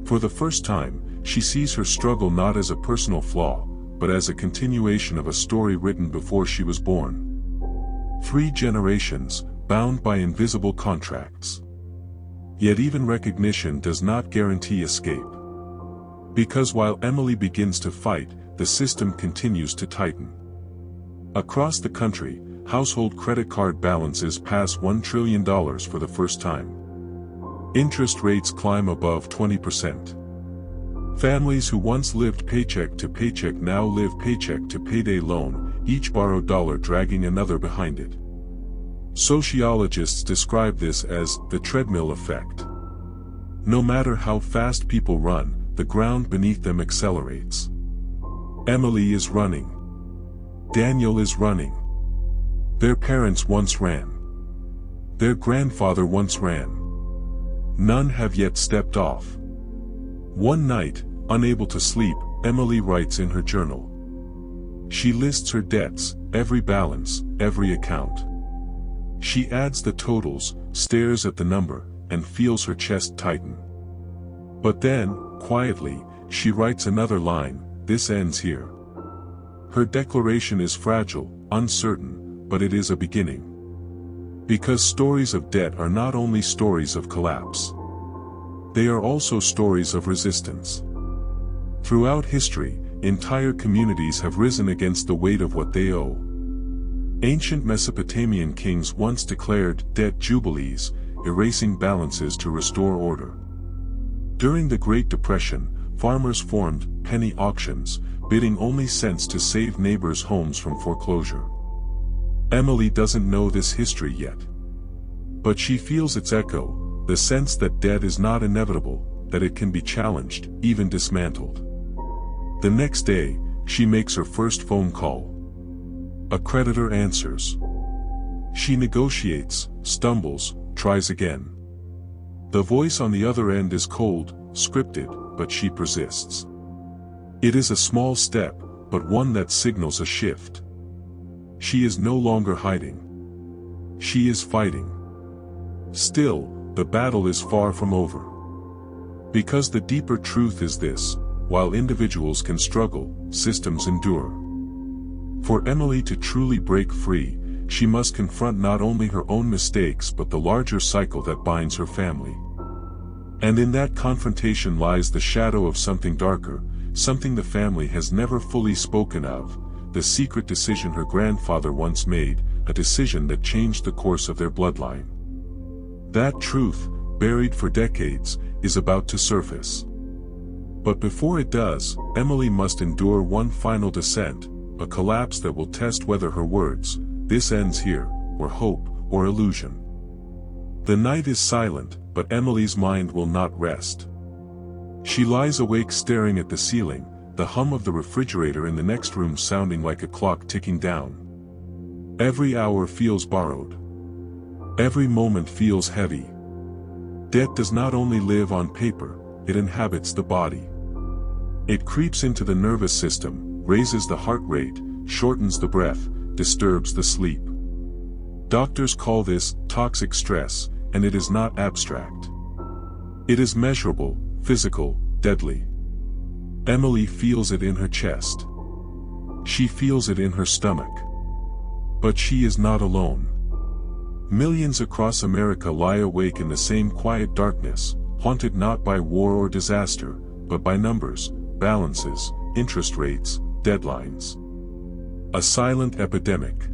For the first time, she sees her struggle not as a personal flaw, but as a continuation of a story written before she was born. 3 generations, bound by invisible contracts. Yet even recognition does not guarantee escape. Because while Emily begins to fight, the system continues to tighten. Across the country, household credit card balances pass $1 trillion for the first time. Interest rates climb above 20%. Families who once lived paycheck to paycheck now live paycheck to payday loan, each borrowed dollar dragging another behind it. Sociologists describe this as the treadmill effect. No matter how fast people run, the ground beneath them accelerates. Emily is running. Daniel is running. Their parents once ran. Their grandfather once ran. None have yet stepped off. One night, unable to sleep, Emily writes in her journal. She lists her debts, every balance, every account. She adds the totals, stares at the number, and feels her chest tighten. But then, quietly, she writes another line, "This ends here." Her declaration is fragile, uncertain, but it is a beginning. Because stories of debt are not only stories of collapse. They are also stories of resistance. Throughout history, entire communities have risen against the weight of what they owe. Ancient Mesopotamian kings once declared debt jubilees, erasing balances to restore order. During the Great Depression, farmers formed penny auctions, bidding only cents to save neighbors' homes from foreclosure. Emily doesn't know this history yet. But she feels its echo, the sense that debt is not inevitable, that it can be challenged, even dismantled. The next day, she makes her first phone call. A creditor answers. She negotiates, stumbles, tries again. The voice on the other end is cold, scripted, but she persists. It is a small step, but one that signals a shift. She is no longer hiding. She is fighting. Still, the battle is far from over. Because the deeper truth is this: while individuals can struggle, systems endure. For Emily to truly break free, she must confront not only her own mistakes but the larger cycle that binds her family. And in that confrontation lies the shadow of something darker, something the family has never fully spoken of, the secret decision her grandfather once made, a decision that changed the course of their bloodline. That truth, buried for decades, is about to surface. But before it does, Emily must endure one final descent, a collapse that will test whether her words, "This ends here," were hope or illusion. The night is silent, but Emily's mind will not rest. She lies awake staring at the ceiling, the hum of the refrigerator in the next room sounding like a clock ticking down. Every hour feels borrowed. Every moment feels heavy. Debt does not only live on paper, it inhabits the body. It creeps into the nervous system, raises the heart rate, shortens the breath, disturbs the sleep. Doctors call this toxic stress, and it is not abstract. It is measurable, physical, deadly. Emily feels it in her chest. She feels it in her stomach. But she is not alone. Millions across America lie awake in the same quiet darkness, haunted not by war or disaster, but by numbers, balances, interest rates, deadlines. A silent epidemic.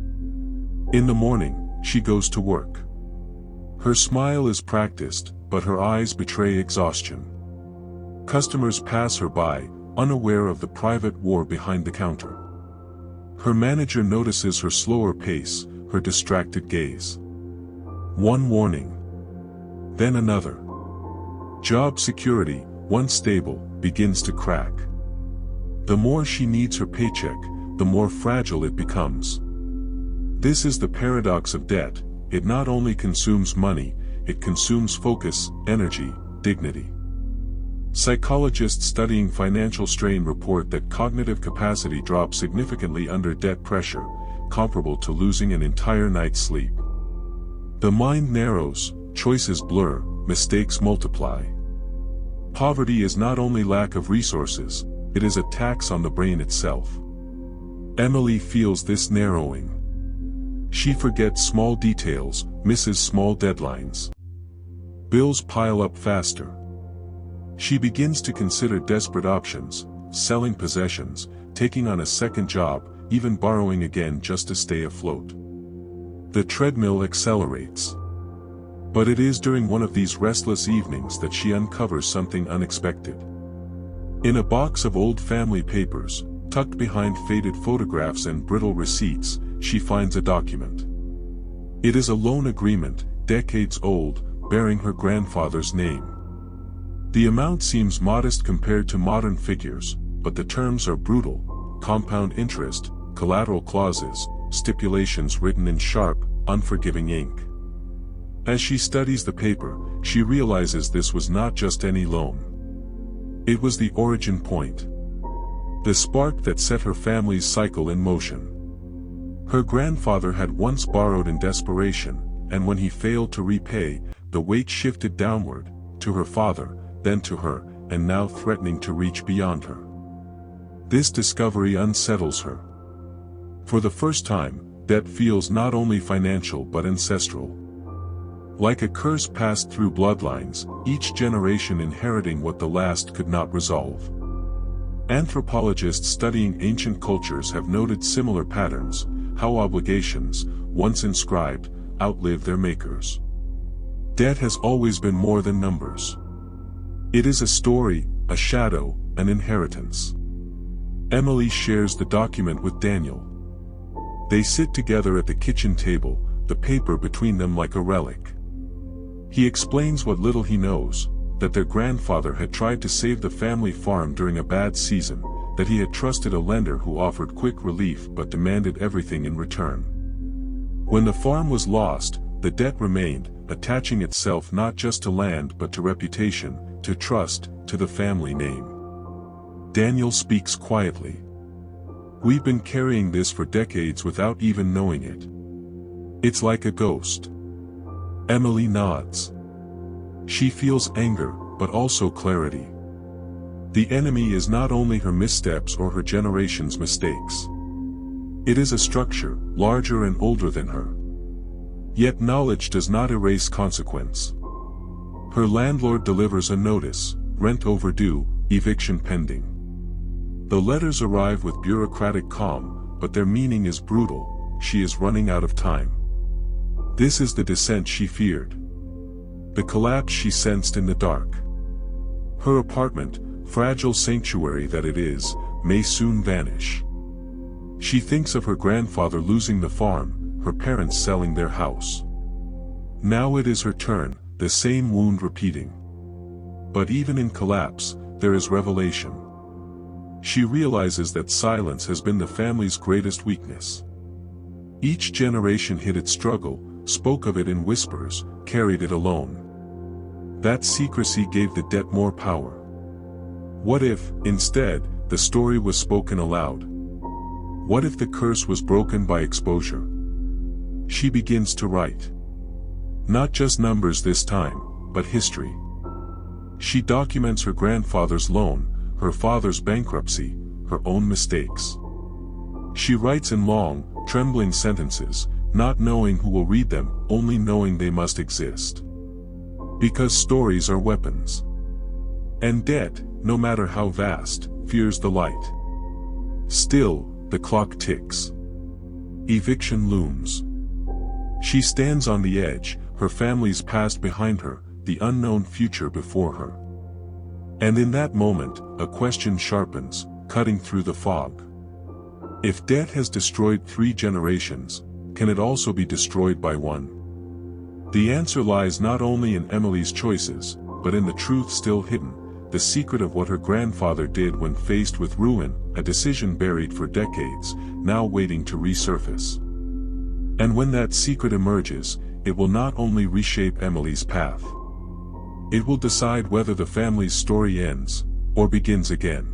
In the morning, she goes to work. Her smile is practiced, but her eyes betray exhaustion. Customers pass her by, unaware of the private war behind the counter. Her manager notices her slower pace, her distracted gaze. One warning. Then another. Job security, once stable, begins to crack. The more she needs her paycheck, the more fragile it becomes. This is the paradox of debt. It not only consumes money, it consumes focus, energy, dignity. Psychologists studying financial strain report that cognitive capacity drops significantly under debt pressure, comparable to losing an entire night's sleep. The mind narrows, choices blur, mistakes multiply. Poverty is not only lack of resources, it is a tax on the brain itself. Emily feels this narrowing. She forgets small details, misses small deadlines. Bills pile up faster. She begins to consider desperate options, selling possessions, taking on a second job, even borrowing again just to stay afloat. The treadmill accelerates. But it is during one of these restless evenings that she uncovers something unexpected. In a box of old family papers, tucked behind faded photographs and brittle receipts, she finds a document. It is a loan agreement, decades old, bearing her grandfather's name. The amount seems modest compared to modern figures, but the terms are brutal: compound interest, collateral clauses, stipulations written in sharp, unforgiving ink. As she studies the paper, she realizes this was not just any loan. It was the origin point. The spark that set her family's cycle in motion. Her grandfather had once borrowed in desperation, and when he failed to repay, the weight shifted downward, to her father, then to her, and now threatening to reach beyond her. This discovery unsettles her. For the first time, debt feels not only financial but ancestral. Like a curse passed through bloodlines, each generation inheriting what the last could not resolve. Anthropologists studying ancient cultures have noted similar patterns, how obligations, once inscribed, outlive their makers. Debt has always been more than numbers. It is a story, a shadow, an inheritance. Emily shares the document with Daniel. They sit together at the kitchen table, the paper between them like a relic. He explains what little he knows, that their grandfather had tried to save the family farm during a bad season, that he had trusted a lender who offered quick relief but demanded everything in return. When the farm was lost, the debt remained, attaching itself not just to land but to reputation, to trust, to the family name. Daniel speaks quietly. We've been carrying this for decades without even knowing it. It's like a ghost. Emily nods. She feels anger, but also clarity. The enemy is not only her missteps or her generation's mistakes. It is a structure, larger and older than her. Yet knowledge does not erase consequence. Her landlord delivers a notice, rent overdue, eviction pending. The letters arrive with bureaucratic calm, but their meaning is brutal. She is running out of time. This is the descent she feared. The collapse she sensed in the dark. Her apartment, fragile sanctuary that it is, may soon vanish. She thinks of her grandfather losing the farm, her parents selling their house. Now it is her turn, the same wound repeating. But even in collapse, there is revelation. She realizes that silence has been the family's greatest weakness. Each generation hid its struggle, spoke of it in whispers, carried it alone. That secrecy gave the debt more power. What if, instead, the story was spoken aloud? What if the curse was broken by exposure? She begins to write. Not just numbers this time, but history. She documents her grandfather's loan, her father's bankruptcy, her own mistakes. She writes in long, trembling sentences, not knowing who will read them, only knowing they must exist. Because stories are weapons. And debt, no matter how vast, fears the light. Still, the clock ticks. Eviction looms. She stands on the edge, her family's past behind her, the unknown future before her. And in that moment, a question sharpens, cutting through the fog. If debt has destroyed 3 generations, can it also be destroyed by one? The answer lies not only in Emily's choices, but in the truth still hidden, the secret of what her grandfather did when faced with ruin, a decision buried for decades, now waiting to resurface. And when that secret emerges, it will not only reshape Emily's path. It will decide whether the family's story ends, or begins again.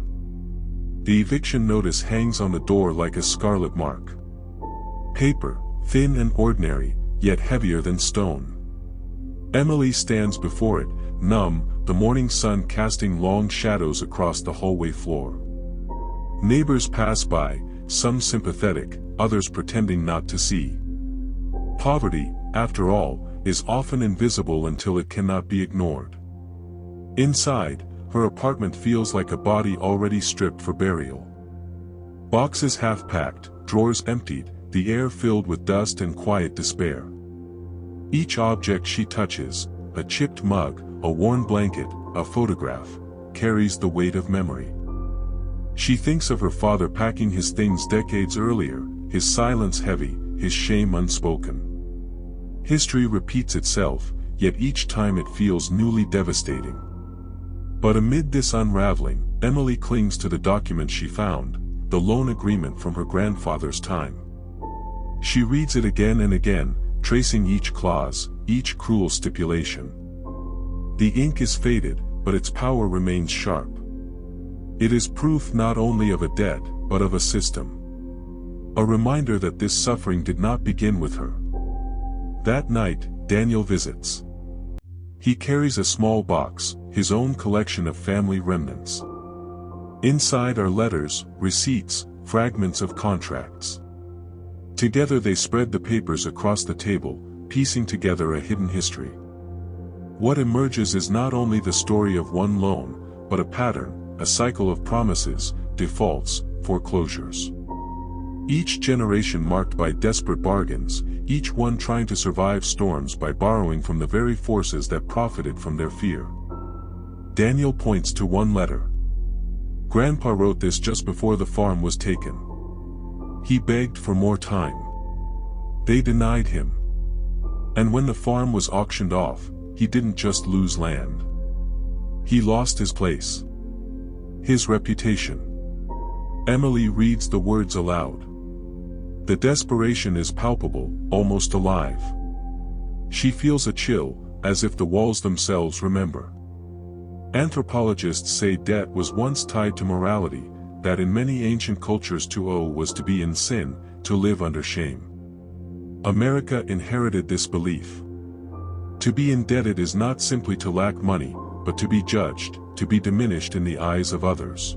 The eviction notice hangs on the door like a scarlet mark. Paper, thin and ordinary, yet heavier than stone. Emily stands before it, numb, the morning sun casting long shadows across the hallway floor. Neighbors pass by, some sympathetic, others pretending not to see. Poverty, after all, is often invisible until it cannot be ignored. Inside, her apartment feels like a body already stripped for burial. Boxes half-packed, drawers emptied, the air filled with dust and quiet despair. Each object she touches, a chipped mug, a worn blanket, a photograph, carries the weight of memory. She thinks of her father packing his things decades earlier, his silence heavy, his shame unspoken. History repeats itself, yet each time it feels newly devastating. But amid this unraveling, Emily clings to the document she found, the loan agreement from her grandfather's time. She reads it again and again, tracing each clause, each cruel stipulation. The ink is faded, but its power remains sharp. It is proof not only of a debt, but of a system. A reminder that this suffering did not begin with her. That night, Daniel visits. He carries a small box, his own collection of family remnants. Inside are letters, receipts, fragments of contracts. Together they spread the papers across the table, piecing together a hidden history. What emerges is not only the story of one loan, but a pattern, a cycle of promises, defaults, foreclosures. Each generation marked by desperate bargains, each one trying to survive storms by borrowing from the very forces that profited from their fear. Daniel points to one letter. Grandpa wrote this just before the farm was taken. He begged for more time. They denied him. And when the farm was auctioned off, he didn't just lose land. He lost his place. His reputation. Emily reads the words aloud. The desperation is palpable, almost alive. She feels a chill, as if the walls themselves remember. Anthropologists say debt was once tied to morality, that in many ancient cultures to owe was to be in sin, to live under shame. America inherited this belief. To be indebted is not simply to lack money, but to be judged, to be diminished in the eyes of others.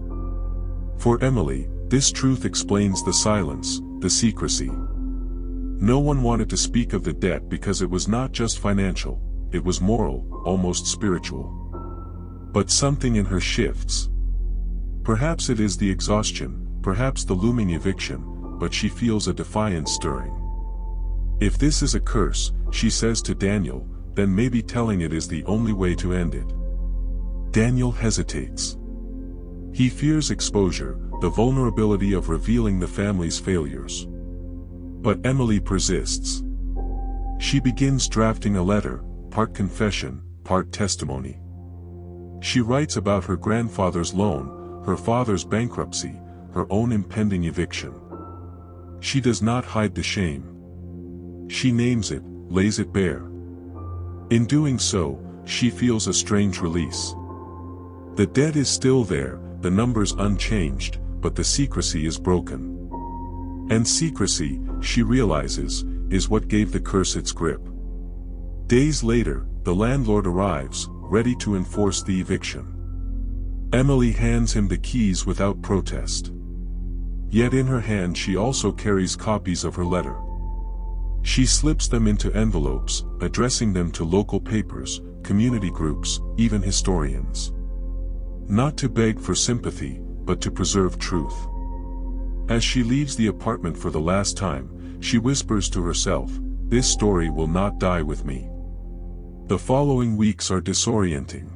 For Emily, this truth explains the silence, the secrecy. No one wanted to speak of the debt because it was not just financial, it was moral, almost spiritual. But something in her shifts. Perhaps it is the exhaustion, perhaps the looming eviction, but she feels a defiance stirring. If this is a curse, she says to Daniel, then maybe telling it is the only way to end it. Daniel hesitates. He fears exposure, the vulnerability of revealing the family's failures. But Emily persists. She begins drafting a letter, part confession, part testimony. She writes about her grandfather's loan, her father's bankruptcy, her own impending eviction. She does not hide the shame. She names it, lays it bare. In doing so, she feels a strange release. The debt is still there, the numbers unchanged, but the secrecy is broken. And secrecy, she realizes, is what gave the curse its grip. Days later, the landlord arrives, ready to enforce the eviction. Emily hands him the keys without protest. Yet in her hand she also carries copies of her letter. She slips them into envelopes, addressing them to local papers, community groups, even historians. Not to beg for sympathy, but to preserve truth. As she leaves the apartment for the last time, she whispers to herself, "This story will not die with me." The following weeks are disorienting.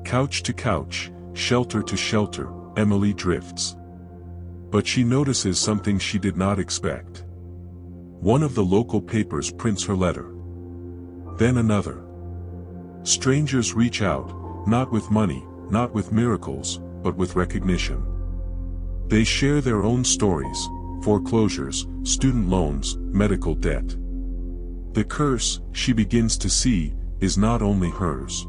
Couch to couch, shelter to shelter, Emily drifts. But she notices something she did not expect. One of the local papers prints her letter. Then another. Strangers reach out, not with money, not with miracles, but with recognition. They share their own stories, foreclosures, student loans, medical debt. The curse, she begins to see, is not only hers.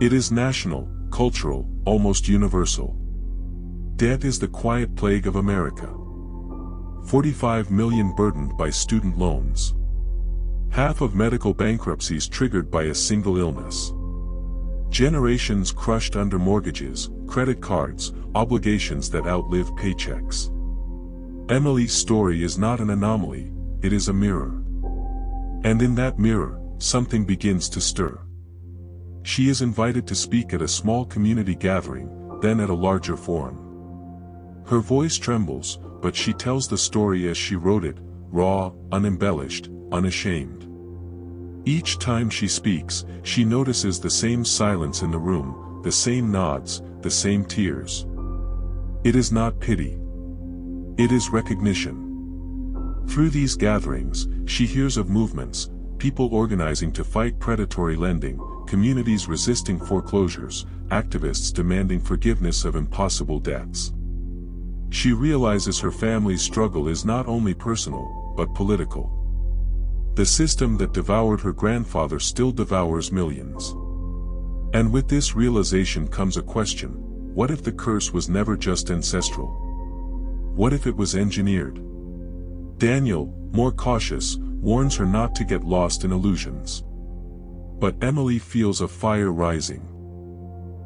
It is national, cultural, almost universal. Debt is the quiet plague of America. 45 million burdened by student loans. Half of medical bankruptcies triggered by a single illness. Generations crushed under mortgages, credit cards, obligations that outlive paychecks. Emily's story is not an anomaly, it is a mirror. And in that mirror, something begins to stir. She is invited to speak at a small community gathering, then at a larger forum. Her voice trembles, but she tells the story as she wrote it, raw, unembellished, unashamed. Each time she speaks, she notices the same silence in the room, the same nods, the same tears. It is not pity. It is recognition. Through these gatherings, she hears of movements, people organizing to fight predatory lending, communities resisting foreclosures, activists demanding forgiveness of impossible debts. She realizes her family's struggle is not only personal, but political. The system that devoured her grandfather still devours millions. And with this realization comes a question: What if the curse was never just ancestral? What if it was engineered? Daniel, more cautious, warns her not to get lost in illusions. But Emily feels a fire rising.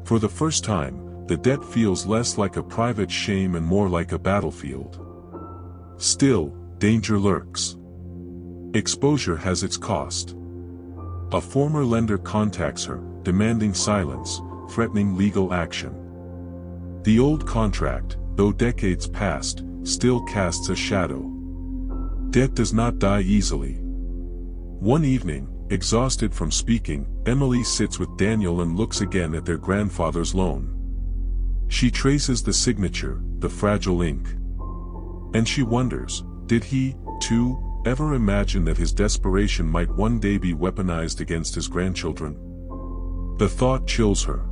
For the first time, the debt feels less like a private shame and more like a battlefield. Still, danger lurks. Exposure has its cost. A former lender contacts her, demanding silence, threatening legal action. The old contract, though decades past, still casts a shadow. Debt does not die easily. One evening, exhausted from speaking, Emily sits with Daniel and looks again at their grandfather's loan. She traces the signature, the fragile ink. And she wonders, did he, too, ever imagine that his desperation might one day be weaponized against his grandchildren? The thought chills her.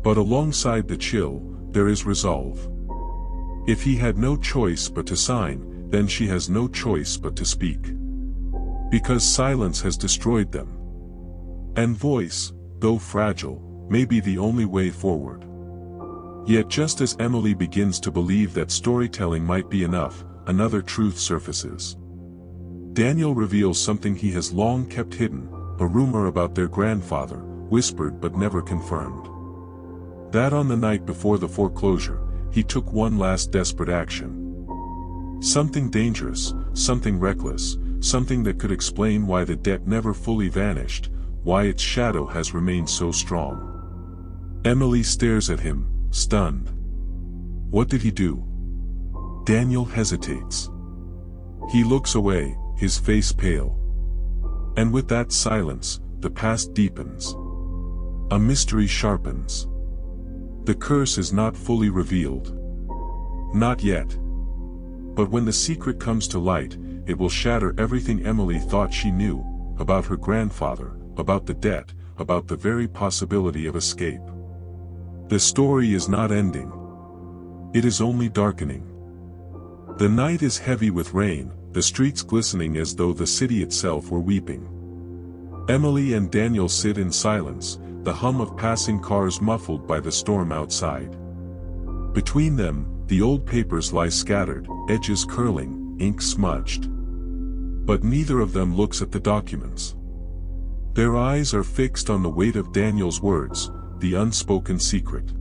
But alongside the chill, there is resolve. If he had no choice but to sign, then she has no choice but to speak. Because silence has destroyed them. And voice, though fragile, may be the only way forward. Yet just as Emily begins to believe that storytelling might be enough, another truth surfaces. Daniel reveals something he has long kept hidden, a rumor about their grandfather, whispered but never confirmed. That on the night before the foreclosure, he took one last desperate action. Something dangerous, something reckless, something that could explain why the debt never fully vanished, why its shadow has remained so strong. Emily stares at him, stunned. What did he do? Daniel hesitates. He looks away, his face pale. And with that silence, the past deepens. A mystery sharpens. The curse is not fully revealed. Not yet. But when the secret comes to light, it will shatter everything Emily thought she knew, about her grandfather, about the debt, about the very possibility of escape. The story is not ending. It is only darkening. The night is heavy with rain, the streets glistening as though the city itself were weeping. Emily and Daniel sit in silence, the hum of passing cars muffled by the storm outside. Between them, the old papers lie scattered, edges curling, ink smudged. But neither of them looks at the documents. Their eyes are fixed on the weight of Daniel's words, the unspoken secret.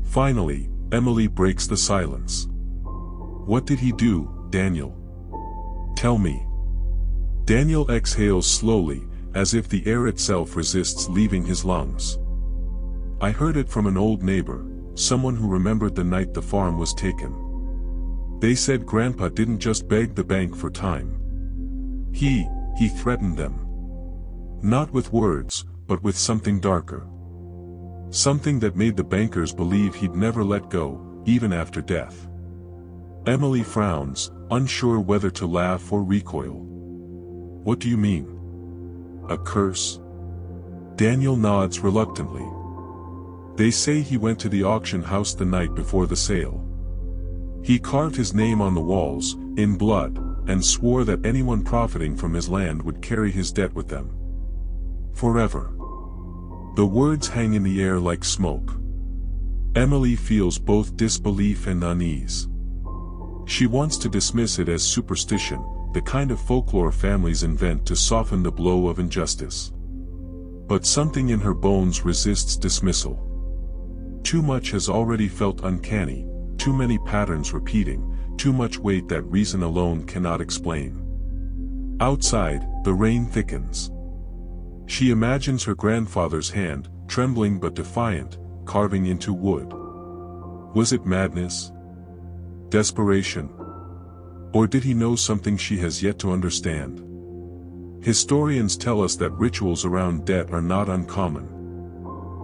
Finally, Emily breaks the silence. What did he do, Daniel? Tell me. Daniel exhales slowly, as if the air itself resists leaving his lungs. I heard it from an old neighbor, someone who remembered the night the farm was taken. They said Grandpa didn't just beg the bank for time. He threatened them. Not with words, but with something darker. Something that made the bankers believe he'd never let go, even after death. Emily frowns, unsure whether to laugh or recoil. What do you mean? A curse? Daniel nods reluctantly. They say he went to the auction house the night before the sale. He carved his name on the walls, in blood, and swore that anyone profiting from his land would carry his debt with them. Forever. The words hang in the air like smoke. Emily feels both disbelief and unease. She wants to dismiss it as superstition, the kind of folklore families invent to soften the blow of injustice. But something in her bones resists dismissal. Too much has already felt uncanny, too many patterns repeating, too much weight that reason alone cannot explain. Outside, the rain thickens. She imagines her grandfather's hand, trembling but defiant, carving into wood. Was it madness? Desperation? Or did he know something she has yet to understand? Historians tell us that rituals around debt are not uncommon.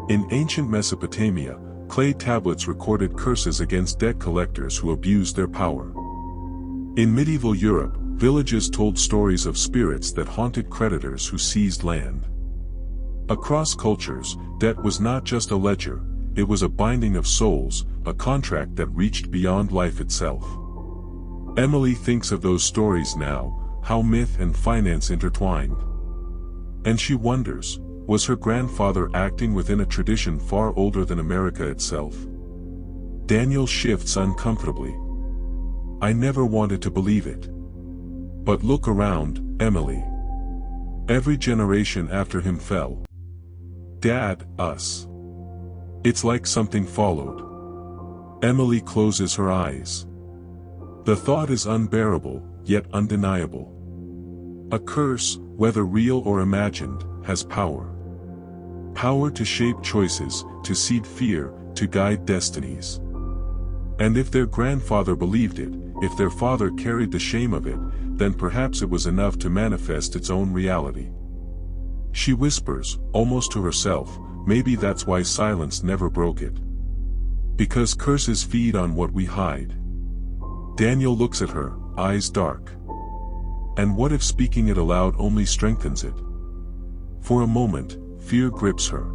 In ancient Mesopotamia, clay tablets recorded curses against debt collectors who abused their power. In medieval Europe, villages told stories of spirits that haunted creditors who seized land. Across cultures, debt was not just a ledger, it was a binding of souls, a contract that reached beyond life itself. Emily thinks of those stories now, how myth and finance intertwined. And she wonders, Was her grandfather acting within a tradition far older than America itself? Daniel shifts uncomfortably. I never wanted to believe it. But look around, Emily. Every generation after him fell. Dad, us. It's like something followed. Emily closes her eyes. The thought is unbearable, yet undeniable. A curse, whether real or imagined, has power. Power to shape choices, to seed fear, to guide destinies. And if their grandfather believed it, if their father carried the shame of it, then perhaps it was enough to manifest its own reality. She whispers, almost to herself, maybe that's why silence never broke it. Because curses feed on what we hide. Daniel looks at her, eyes dark. And what if speaking it aloud only strengthens it? For a moment, fear grips her.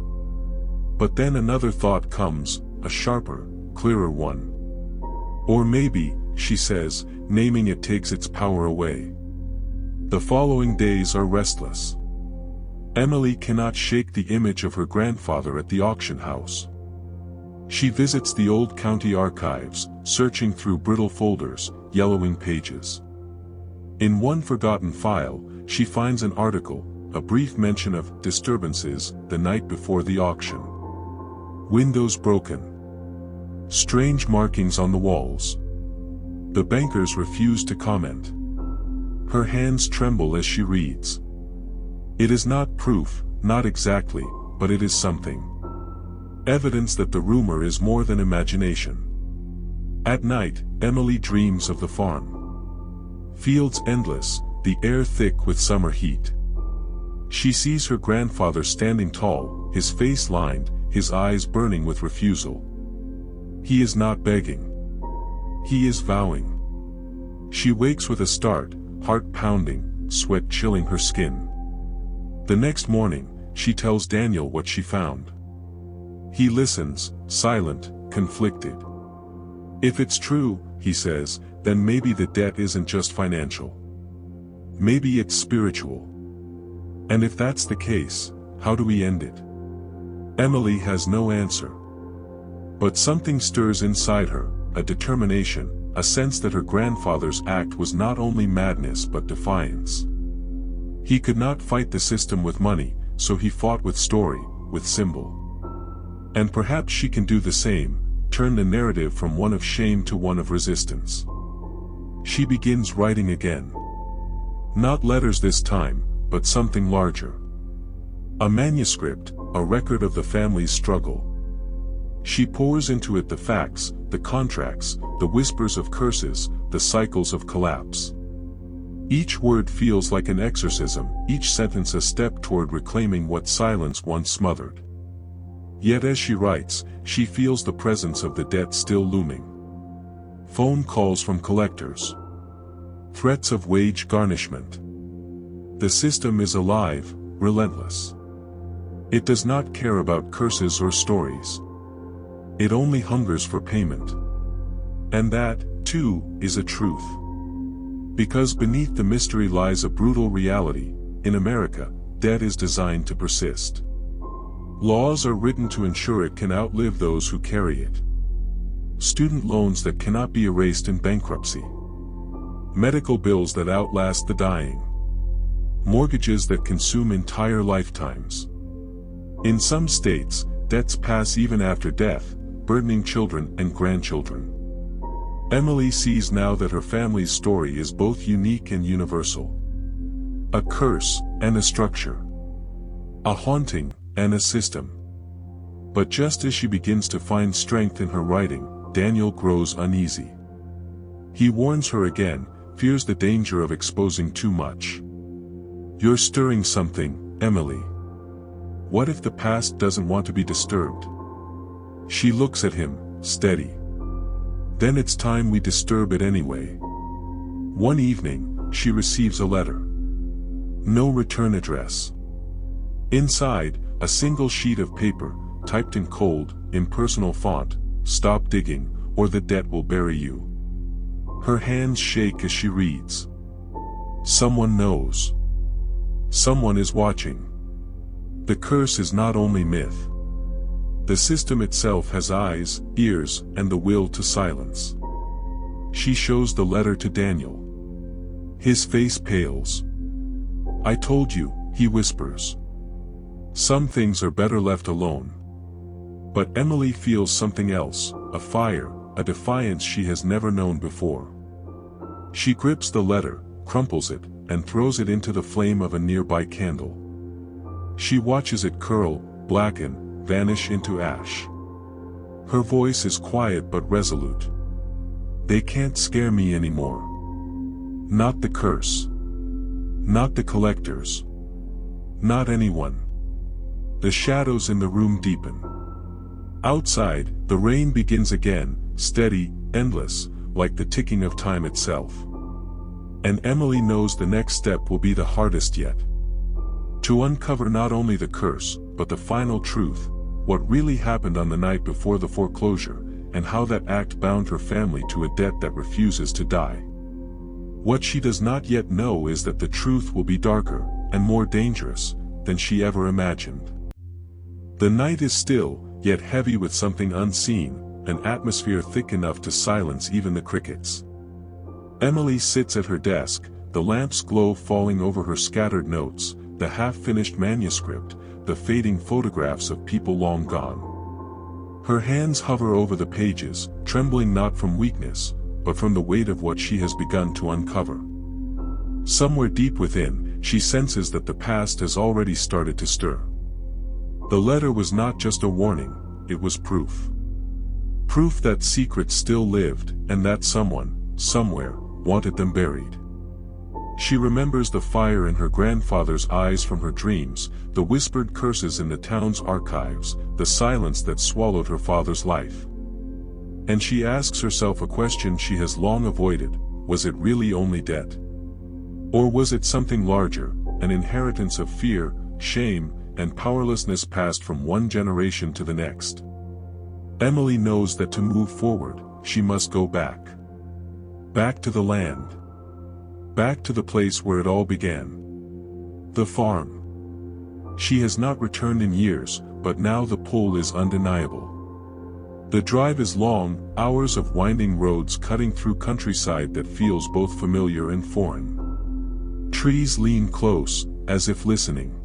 But then another thought comes, a sharper, clearer one. Or maybe, she says, naming it takes its power away. The following days are restless. Emily cannot shake the image of her grandfather at the auction house. She visits the old county archives, searching through brittle folders, yellowing pages. In one forgotten file, she finds an article, a brief mention of disturbances the night before the auction. Windows broken. Strange markings on the walls. The bankers refuse to comment. Her hands tremble as she reads. It is not proof, not exactly, but it is something. Evidence that the rumor is more than imagination. At night, Emily dreams of the farm. Fields endless, the air thick with summer heat. She sees her grandfather standing tall, his face lined, his eyes burning with refusal. He is not begging. He is vowing. She wakes with a start, heart pounding, sweat chilling her skin. The next morning, she tells Daniel what she found. He listens, silent, conflicted. If it's true, he says, then maybe the debt isn't just financial. Maybe it's spiritual. And if that's the case, how do we end it? Emily has no answer. But something stirs inside her, a determination, a sense that her grandfather's act was not only madness but defiance. He could not fight the system with money, so he fought with story, with symbol. And perhaps she can do the same, turn the narrative from one of shame to one of resistance. She begins writing again. Not letters this time, but something larger. A manuscript, a record of the family's struggle. She pours into it the facts, the contracts, the whispers of curses, the cycles of collapse. Each word feels like an exorcism, each sentence a step toward reclaiming what silence once smothered. Yet as she writes, she feels the presence of the debt still looming. Phone calls from collectors. Threats of wage garnishment. The system is alive, relentless. It does not care about curses or stories. It only hungers for payment. And that, too, is a truth. Because beneath the mystery lies a brutal reality. In America, debt is designed to persist. Laws are written to ensure it can outlive those who carry it. Student loans that cannot be erased in bankruptcy. Medical bills that outlast the dying. Mortgages that consume entire lifetimes. In some states, debts pass even after death, burdening children and grandchildren. Emily sees now that her family's story is both unique and universal. A curse and a structure. A haunting and a system. But just as she begins to find strength in her writing, Daniel grows uneasy. He warns her again, fears the danger of exposing too much. You're stirring something, Emily. What if the past doesn't want to be disturbed? She looks at him, steady. Then it's time we disturb it anyway. One evening, she receives a letter. No return address. Inside, a single sheet of paper, typed in cold, impersonal font, "Stop digging, or the debt will bury you." Her hands shake as she reads. Someone knows. Someone is watching. The curse is not only myth. The system itself has eyes, ears, and the will to silence. She shows the letter to Daniel. His face pales. "I told you," he whispers. "Some things are better left alone." But Emily feels something else, a fire, a defiance she has never known before. She grips the letter, crumples it, and throws it into the flame of a nearby candle. She watches it curl, blacken, vanish into ash. Her voice is quiet but resolute. "They can't scare me anymore. Not the curse. Not the collectors. Not anyone." The shadows in the room deepen. Outside, the rain begins again, steady, endless, like the ticking of time itself. And Emily knows the next step will be the hardest yet. To uncover not only the curse, but the final truth, what really happened on the night before the foreclosure, and how that act bound her family to a debt that refuses to die. What she does not yet know is that the truth will be darker, and more dangerous, than she ever imagined. The night is still, yet heavy with something unseen, an atmosphere thick enough to silence even the crickets. Emily sits at her desk, the lamp's glow falling over her scattered notes, the half-finished manuscript, the fading photographs of people long gone. Her hands hover over the pages, trembling not from weakness, but from the weight of what she has begun to uncover. Somewhere deep within, she senses that the past has already started to stir. The letter was not just a warning, it was proof. Proof that secrets still lived, and that someone, somewhere, wanted them buried. She remembers the fire in her grandfather's eyes from her dreams, the whispered curses in the town's archives, the silence that swallowed her father's life. And she asks herself a question she has long avoided: was it really only debt? Or was it something larger, an inheritance of fear, shame, and powerlessness passed from one generation to the next? Emily knows that to move forward, she must go back. Back to the land. Back to the place where it all began. The farm. She has not returned in years, but now the pull is undeniable. The drive is long, hours of winding roads cutting through countryside that feels both familiar and foreign. Trees lean close, as if listening.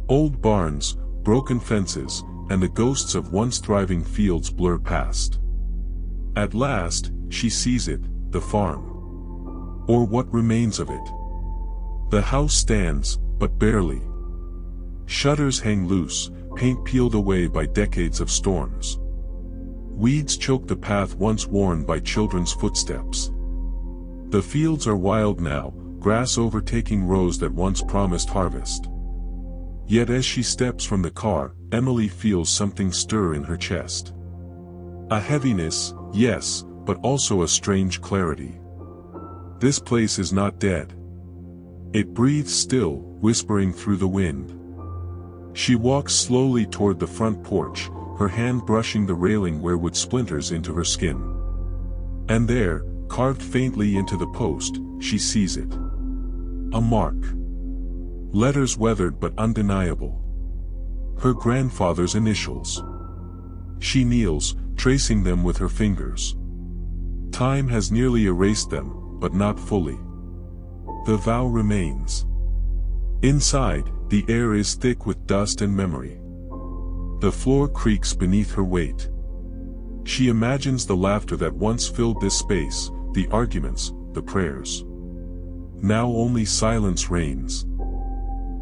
Old barns, broken fences, and the ghosts of once thriving fields blur past. At last, she sees it, the farm. Or what remains of it. The house stands, but barely. Shutters hang loose, paint peeled away by decades of storms. Weeds choke the path once worn by children's footsteps. The fields are wild now, grass overtaking rows that once promised harvest. Yet as she steps from the car, Emily feels something stir in her chest. A heaviness, yes, but also a strange clarity. This place is not dead. It breathes still, whispering through the wind. She walks slowly toward the front porch, her hand brushing the railing where wood splinters into her skin. And there, carved faintly into the post, she sees it. A mark. Letters weathered but undeniable. Her grandfather's initials. She kneels, tracing them with her fingers. Time has nearly erased them, but not fully. The vow remains. Inside, the air is thick with dust and memory. The floor creaks beneath her weight. She imagines the laughter that once filled this space, the arguments, the prayers. Now only silence reigns.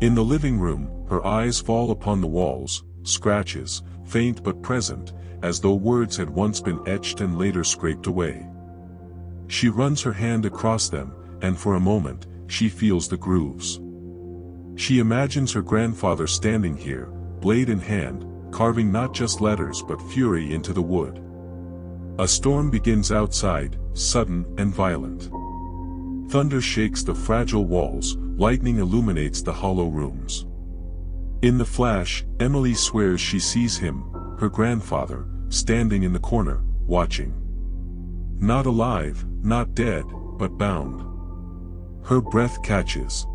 In the living room, her eyes fall upon the walls, scratches, faint but present, as though words had once been etched and later scraped away. She runs her hand across them, and for a moment, she feels the grooves. She imagines her grandfather standing here, blade in hand, carving not just letters but fury into the wood. A storm begins outside, sudden and violent. Thunder shakes the fragile walls, lightning illuminates the hollow rooms. In the flash, Emily swears she sees him, her grandfather, standing in the corner, watching. Not alive, not dead, but bound. Her breath catches.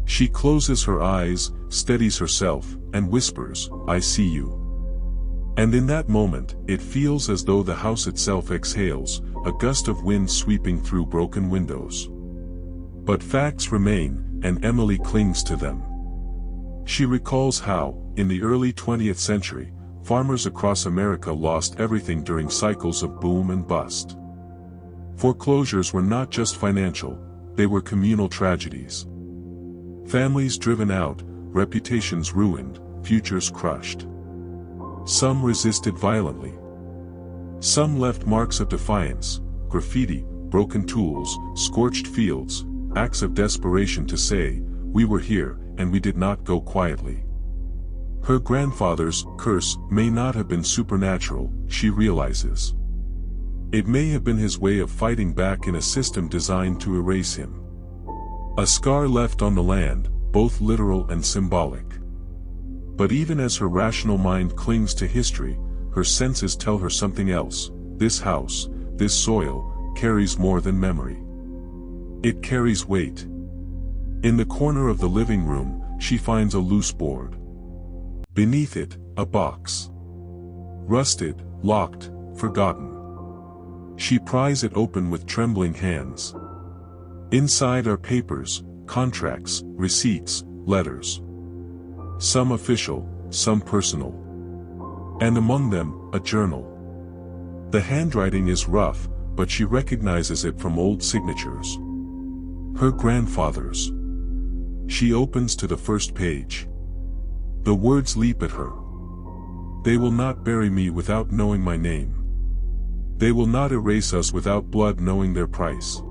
She closes her eyes, steadies herself, and whispers, "I see you." And in that moment, it feels as though the house itself exhales, a gust of wind sweeping through broken windows. But facts remain, and Emily clings to them. She recalls how, in the early 20th century, farmers across America lost everything during cycles of boom and bust. Foreclosures were not just financial, they were communal tragedies. Families driven out, reputations ruined, futures crushed. Some resisted violently. Some left marks of defiance, graffiti, broken tools, scorched fields, acts of desperation to say, "We were here, and we did not go quietly." Her grandfather's curse may not have been supernatural, she realizes. It may have been his way of fighting back in a system designed to erase him. A scar left on the land, both literal and symbolic. But even as her rational mind clings to history, her senses tell her something else. This house, this soil, carries more than memory. It carries weight. In the corner of the living room, she finds a loose board. Beneath it, a box. Rusted, locked, forgotten. She pries it open with trembling hands. Inside are papers, contracts, receipts, letters. Some official, some personal. And among them, a journal. The handwriting is rough, but she recognizes it from old signatures. Her grandfather's. She opens to the first page. The words leap at her. "They will not bury me without knowing my name. They will not erase us without blood knowing their price.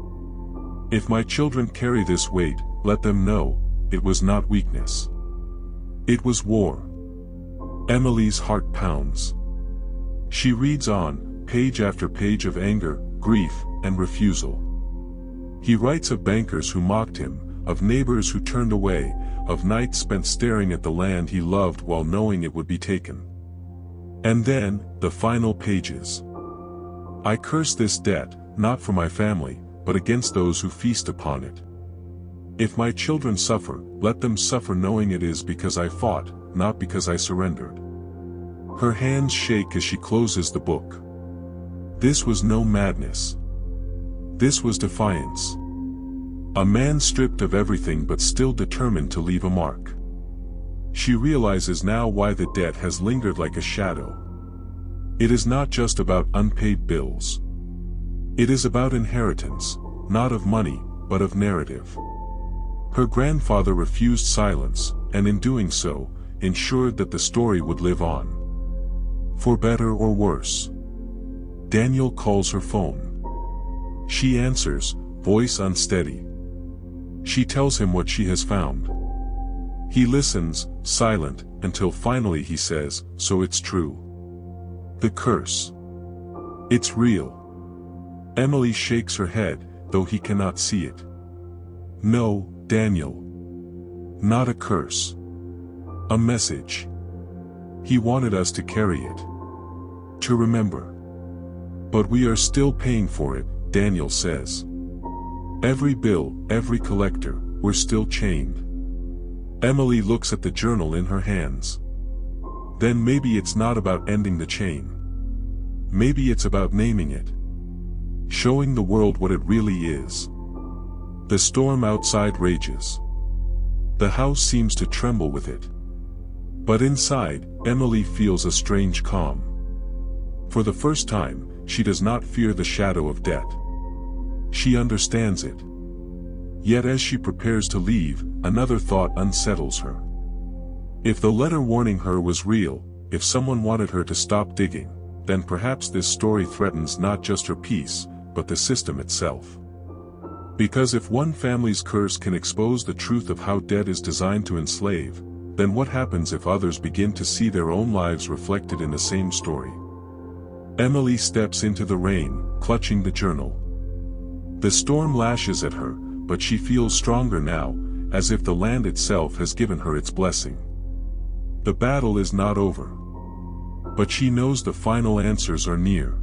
If my children carry this weight, let them know, it was not weakness. It was war." Emily's heart pounds. She reads on, page after page of anger, grief, and refusal. He writes of bankers who mocked him, of neighbors who turned away, of nights spent staring at the land he loved while knowing it would be taken. And then, the final pages. "I curse this debt, not for my family, but against those who feast upon it. If my children suffer, let them suffer knowing it is because I fought, not because I surrendered." Her hands shake as she closes the book. This was no madness. This was defiance. A man stripped of everything but still determined to leave a mark. She realizes now why the debt has lingered like a shadow. It is not just about unpaid bills. It is about inheritance, not of money, but of narrative. Her grandfather refused silence, and in doing so, ensured that the story would live on. For better or worse. Daniel calls her phone. She answers, voice unsteady. She tells him what she has found. He listens, silent, until finally he says, "So it's true. The curse. It's real." Emily shakes her head, though he cannot see it. "No, Daniel. Not a curse. A message. He wanted us to carry it. To remember. But we are still paying for it," Daniel says. "Every bill, every collector, we're still chained." Emily looks at the journal in her hands. Then maybe it's not about ending the chain. Maybe it's about naming it. Showing the world what it really is. The storm outside rages. The house seems to tremble with it. But inside, Emily feels a strange calm. For the first time, she does not fear the shadow of debt. She understands it. Yet as she prepares to leave, another thought unsettles her. If the letter warning her was real, if someone wanted her to stop digging, then perhaps this story threatens not just her peace, but the system itself. Because if one family's curse can expose the truth of how debt is designed to enslave, then what happens if others begin to see their own lives reflected in the same story? Emily steps into the rain, clutching the journal. The storm lashes at her, but she feels stronger now, as if the land itself has given her its blessing. The battle is not over. But she knows the final answers are near.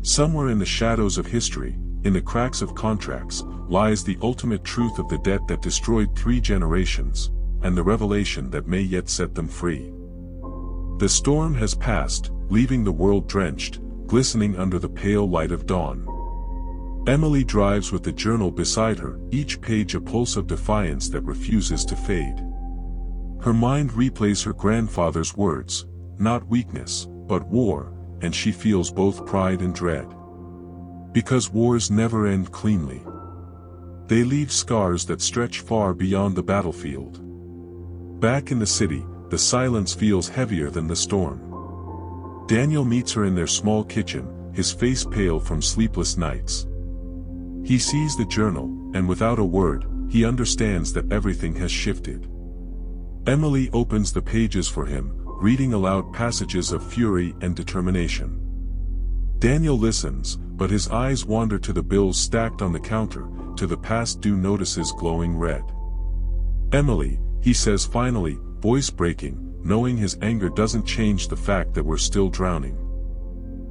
Somewhere in the shadows of history, in the cracks of contracts, lies the ultimate truth of the debt that destroyed 3 generations, and the revelation that may yet set them free. The storm has passed, leaving the world drenched, glistening under the pale light of dawn. Emily drives with the journal beside her, each page a pulse of defiance that refuses to fade. Her mind replays her grandfather's words, not weakness, but war, and she feels both pride and dread. Because wars never end cleanly. They leave scars that stretch far beyond the battlefield. Back in the city, the silence feels heavier than the storm. Daniel meets her in their small kitchen, his face pale from sleepless nights. He sees the journal, and without a word, he understands that everything has shifted. Emily opens the pages for him, reading aloud passages of fury and determination. Daniel listens, but his eyes wander to the bills stacked on the counter, to the past due notices glowing red. "Emily," he says finally, voice breaking, knowing his anger doesn't change the fact that we're still drowning.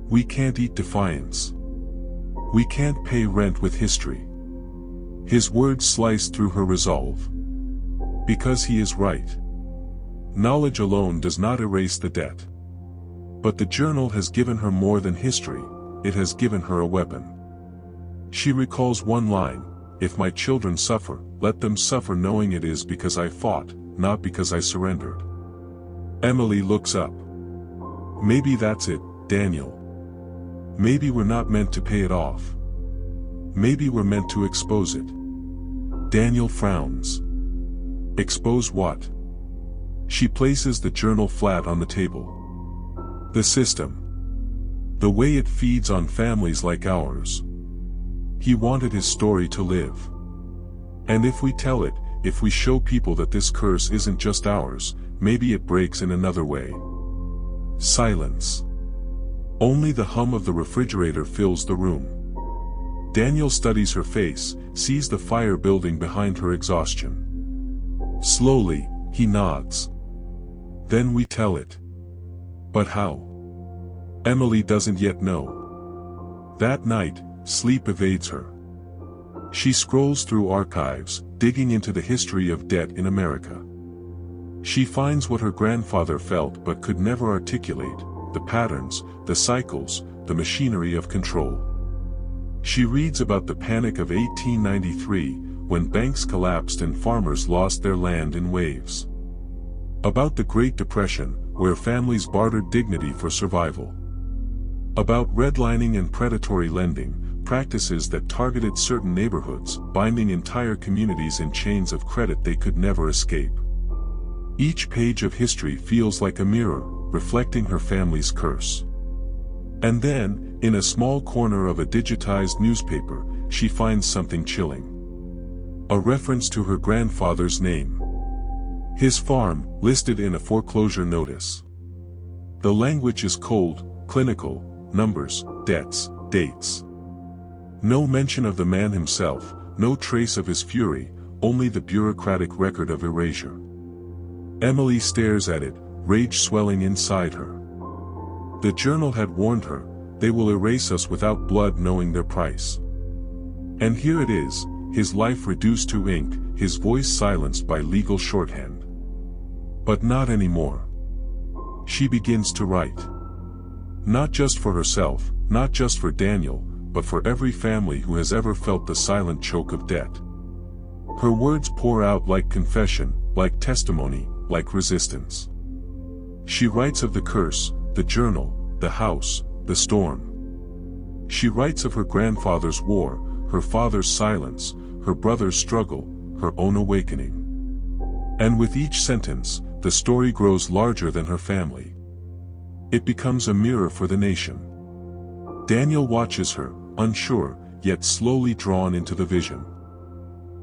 "We can't eat defiance. We can't pay rent with history." His words slice through her resolve. Because he is right. Knowledge alone does not erase the debt. But the journal has given her more than history, it has given her a weapon. She recalls one line, "If my children suffer, let them suffer knowing it is because I fought, not because I surrendered." Emily looks up. "Maybe that's it, Daniel. Maybe we're not meant to pay it off. Maybe we're meant to expose it." Daniel frowns. "Expose what?" She places the journal flat on the table. "The system. The way it feeds on families like ours. He wanted his story to live. And if we tell it, if we show people that this curse isn't just ours, maybe it breaks in another way." Silence. Only the hum of the refrigerator fills the room. Daniel studies her face, sees the fire building behind her exhaustion. Slowly, he nods. "Then we tell it." But how? Emily doesn't yet know. That night, sleep evades her. She scrolls through archives, digging into the history of debt in America. She finds what her grandfather felt but could never articulate, the patterns, the cycles, the machinery of control. She reads about the panic of 1893, when banks collapsed and farmers lost their land in waves. About the Great Depression, where families bartered dignity for survival. About redlining and predatory lending, practices that targeted certain neighborhoods, binding entire communities in chains of credit they could never escape. Each page of history feels like a mirror, reflecting her family's curse. And then, in a small corner of a digitized newspaper, she finds something chilling. A reference to her grandfather's name. His farm, listed in a foreclosure notice. The language is cold, clinical, numbers, debts, dates. No mention of the man himself, no trace of his fury, only the bureaucratic record of erasure. Emily stares at it, rage swelling inside her. The journal had warned her, they will erase us without blood knowing their price. And here it is, his life reduced to ink, his voice silenced by legal shorthand. But not anymore. She begins to write. Not just for herself, not just for Daniel, but for every family who has ever felt the silent choke of debt. Her words pour out like confession, like testimony, like resistance. She writes of the curse, the journal, the house, the storm. She writes of her grandfather's war, her father's silence, her brother's struggle, her own awakening. And with each sentence, the story grows larger than her family. It becomes a mirror for the nation. Daniel watches her, unsure, yet slowly drawn into the vision.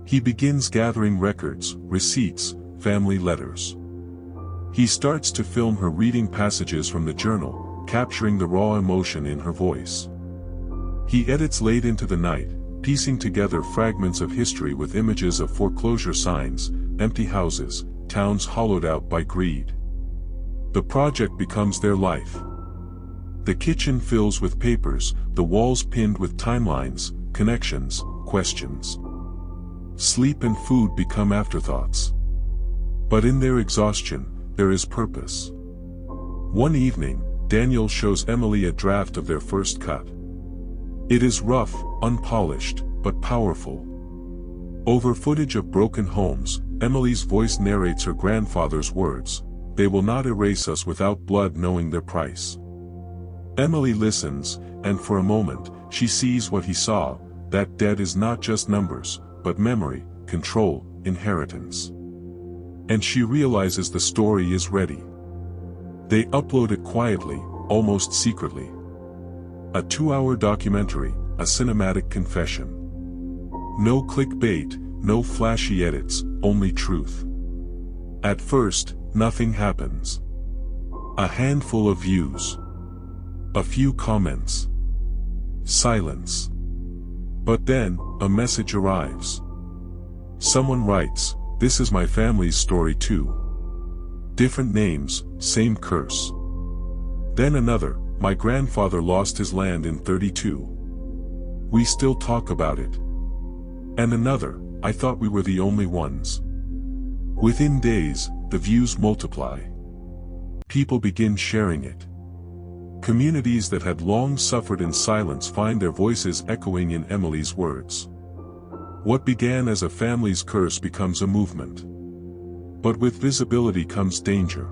He begins gathering records, receipts, family letters. He starts to film her reading passages from the journal, capturing the raw emotion in her voice. He edits late into the night, piecing together fragments of history with images of foreclosure signs, empty houses, towns hollowed out by greed. The project becomes their life. The kitchen fills with papers, the walls pinned with timelines, connections, questions. Sleep and food become afterthoughts. But in their exhaustion, there is purpose. One evening, Daniel shows Emily a draft of their first cut. It is rough, unpolished, but powerful. Over footage of broken homes, Emily's voice narrates her grandfather's words, "They will not erase us without blood knowing their price." Emily listens, and for a moment, she sees what he saw, that debt is not just numbers, but memory, control, inheritance. And she realizes the story is ready. They upload it quietly, almost secretly. A 2-hour documentary, a cinematic confession. No clickbait, no flashy edits, only truth. At first, nothing happens. A handful of views. A few comments. Silence. But then, a message arrives. Someone writes, "This is my family's story too. Different names, same curse." Then another, "My grandfather lost his land in 32. We still talk about it." And another, "I thought we were the only ones." Within days, the views multiply. People begin sharing it. Communities that had long suffered in silence find their voices echoing in Emily's words. What began as a family's curse becomes a movement. But with visibility comes danger.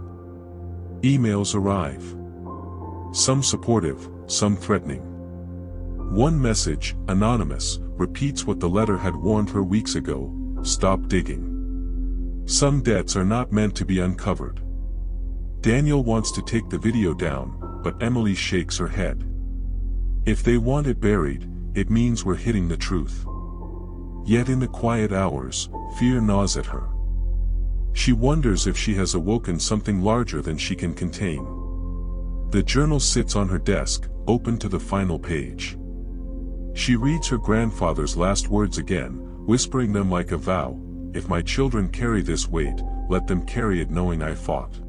Emails arrive. Some supportive, some threatening. One message, anonymous, repeats what the letter had warned her weeks ago: stop digging. Some debts are not meant to be uncovered. Daniel wants to take the video down, but Emily shakes her head. If they want it buried, it means we're hitting the truth. Yet in the quiet hours, fear gnaws at her. She wonders if she has awoken something larger than she can contain. The journal sits on her desk, open to the final page. She reads her grandfather's last words again, whispering them like a vow: "If my children carry this weight, let them carry it knowing I fought."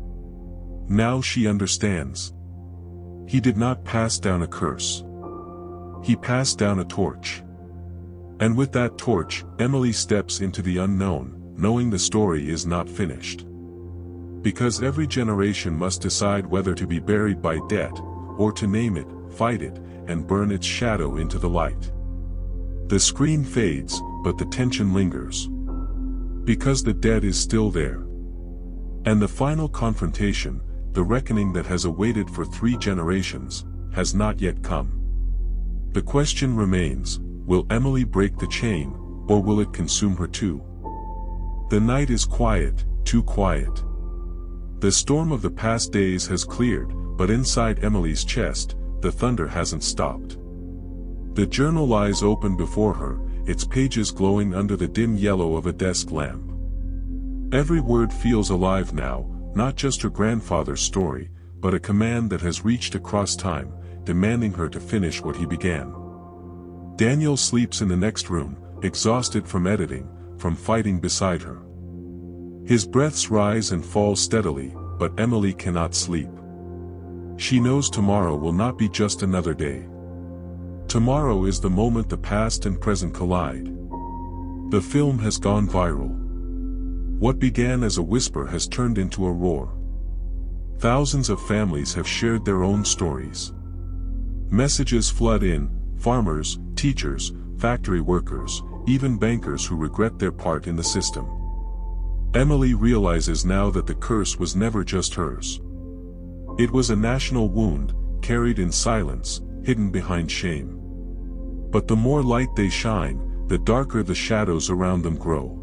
Now she understands. He did not pass down a curse. He passed down a torch. And with that torch, Emily steps into the unknown, knowing the story is not finished. Because every generation must decide whether to be buried by debt, or to name it, fight it, and burn its shadow into the light. The screen fades, but the tension lingers. Because the debt is still there. And the final confrontation, the reckoning that has awaited for 3 generations, has not yet come. The question remains, will Emily break the chain, or will it consume her too? The night is quiet, too quiet. The storm of the past days has cleared, but inside Emily's chest, the thunder hasn't stopped. The journal lies open before her, its pages glowing under the dim yellow of a desk lamp. Every word feels alive now, not just her grandfather's story, but a command that has reached across time, demanding her to finish what he began. Daniel sleeps in the next room, exhausted from editing, from fighting beside her. His breaths rise and fall steadily, but Emily cannot sleep. She knows tomorrow will not be just another day. Tomorrow is the moment the past and present collide. The film has gone viral. What began as a whisper has turned into a roar. Thousands of families have shared their own stories. Messages flood in: farmers, teachers, factory workers, even bankers who regret their part in the system. Emily realizes now that the curse was never just hers. It was a national wound, carried in silence, hidden behind shame. But the more light they shine, the darker the shadows around them grow.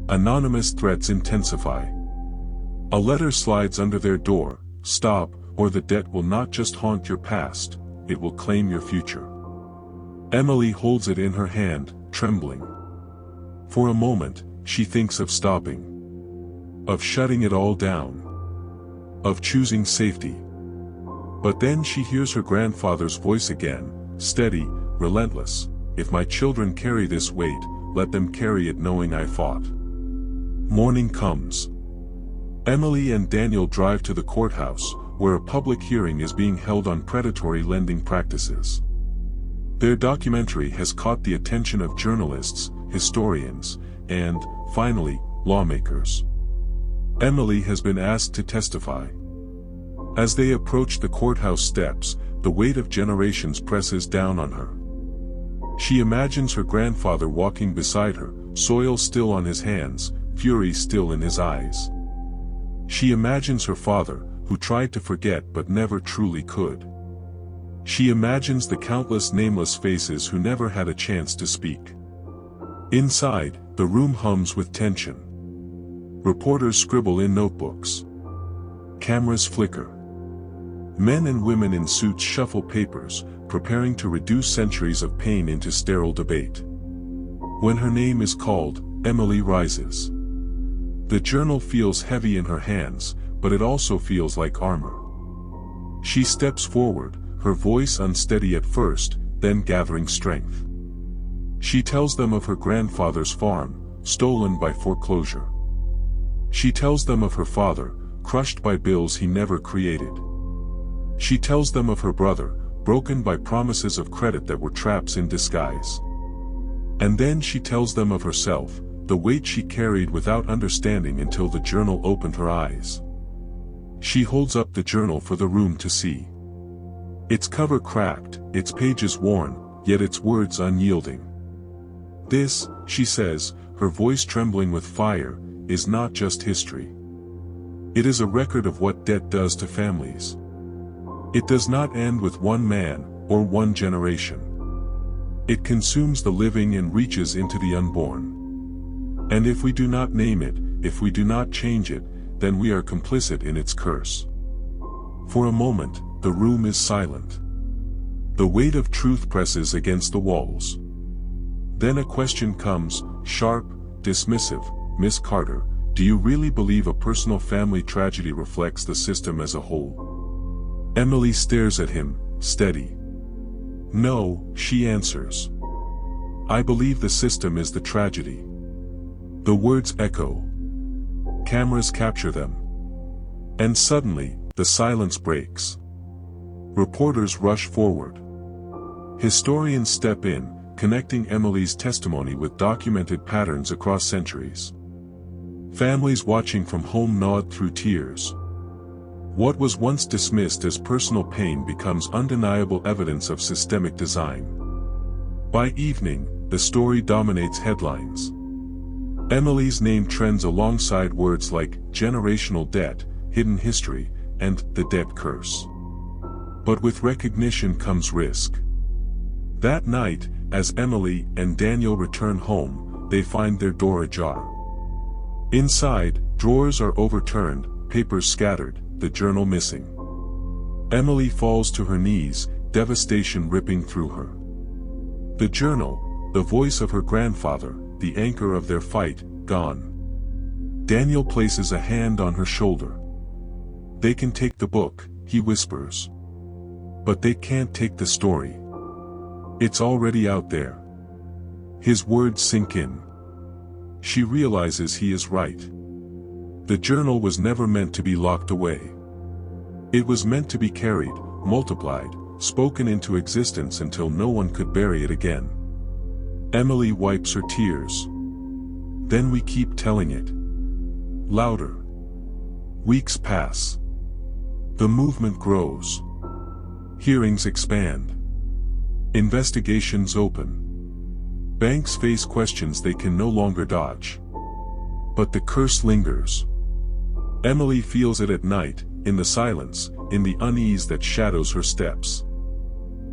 Anonymous threats intensify. A letter slides under their door: stop, or the debt will not just haunt your past, it will claim your future. Emily holds it in her hand, trembling. For a moment, she thinks of stopping. Of shutting it all down. Of choosing safety. But then she hears her grandfather's voice again, steady, relentless: "If my children carry this weight, let them carry it knowing I fought." Morning comes. Emily and Daniel drive to the courthouse, where a public hearing is being held on predatory lending practices. Their documentary has caught the attention of journalists, historians, and, finally, lawmakers. Emily has been asked to testify. As they approach the courthouse steps, the weight of generations presses down on her. She imagines her grandfather walking beside her, soil still on his hands, fury still in his eyes. She imagines her father, who tried to forget but never truly could. She imagines the countless nameless faces who never had a chance to speak. Inside, the room hums with tension. Reporters scribble in notebooks. Cameras flicker. Men and women in suits shuffle papers, preparing to reduce centuries of pain into sterile debate. When her name is called, Emily rises. The journal feels heavy in her hands, but it also feels like armor. She steps forward, her voice unsteady at first, then gathering strength. She tells them of her grandfather's farm, stolen by foreclosure. She tells them of her father, crushed by bills he never created. She tells them of her brother, broken by promises of credit that were traps in disguise. And then she tells them of herself, the weight she carried without understanding until the journal opened her eyes. She holds up the journal for the room to see. Its cover cracked, its pages worn, yet its words unyielding. This, she says, her voice trembling with fire, is not just history. It is a record of what debt does to families. It does not end with one man, or one generation. It consumes the living and reaches into the unborn. And if we do not name it, if we do not change it, then we are complicit in its curse. For a moment, the room is silent. The weight of truth presses against the walls. Then a question comes, sharp, dismissive. Miss Carter, do you really believe a personal family tragedy reflects the system as a whole? Emily stares at him, steady. No, she answers. I believe the system is the tragedy. The words echo. Cameras capture them. And suddenly, the silence breaks. Reporters rush forward. Historians step in, connecting Emily's testimony with documented patterns across centuries. Families watching from home nod through tears. What was once dismissed as personal pain becomes undeniable evidence of systemic design. By evening, the story dominates headlines. Emily's name trends alongside words like generational debt, hidden history, and the debt curse. But with recognition comes risk. That night, as Emily and Daniel return home, they find their door ajar. Inside, drawers are overturned, papers scattered, the journal missing. Emily falls to her knees, devastation ripping through her. The journal, the voice of her grandfather, the anchor of their fight, gone. Daniel places a hand on her shoulder. They can take the book, he whispers. But they can't take the story. It's already out there. His words sink in. She realizes he is right. The journal was never meant to be locked away. It was meant to be carried, multiplied, spoken into existence until no one could bury it again. Emily wipes her tears. Then we keep telling it. Louder. Weeks pass. The movement grows. Hearings expand. Investigations open. Banks face questions they can no longer dodge. But the curse lingers. Emily feels it at night, in the silence, in the unease that shadows her steps.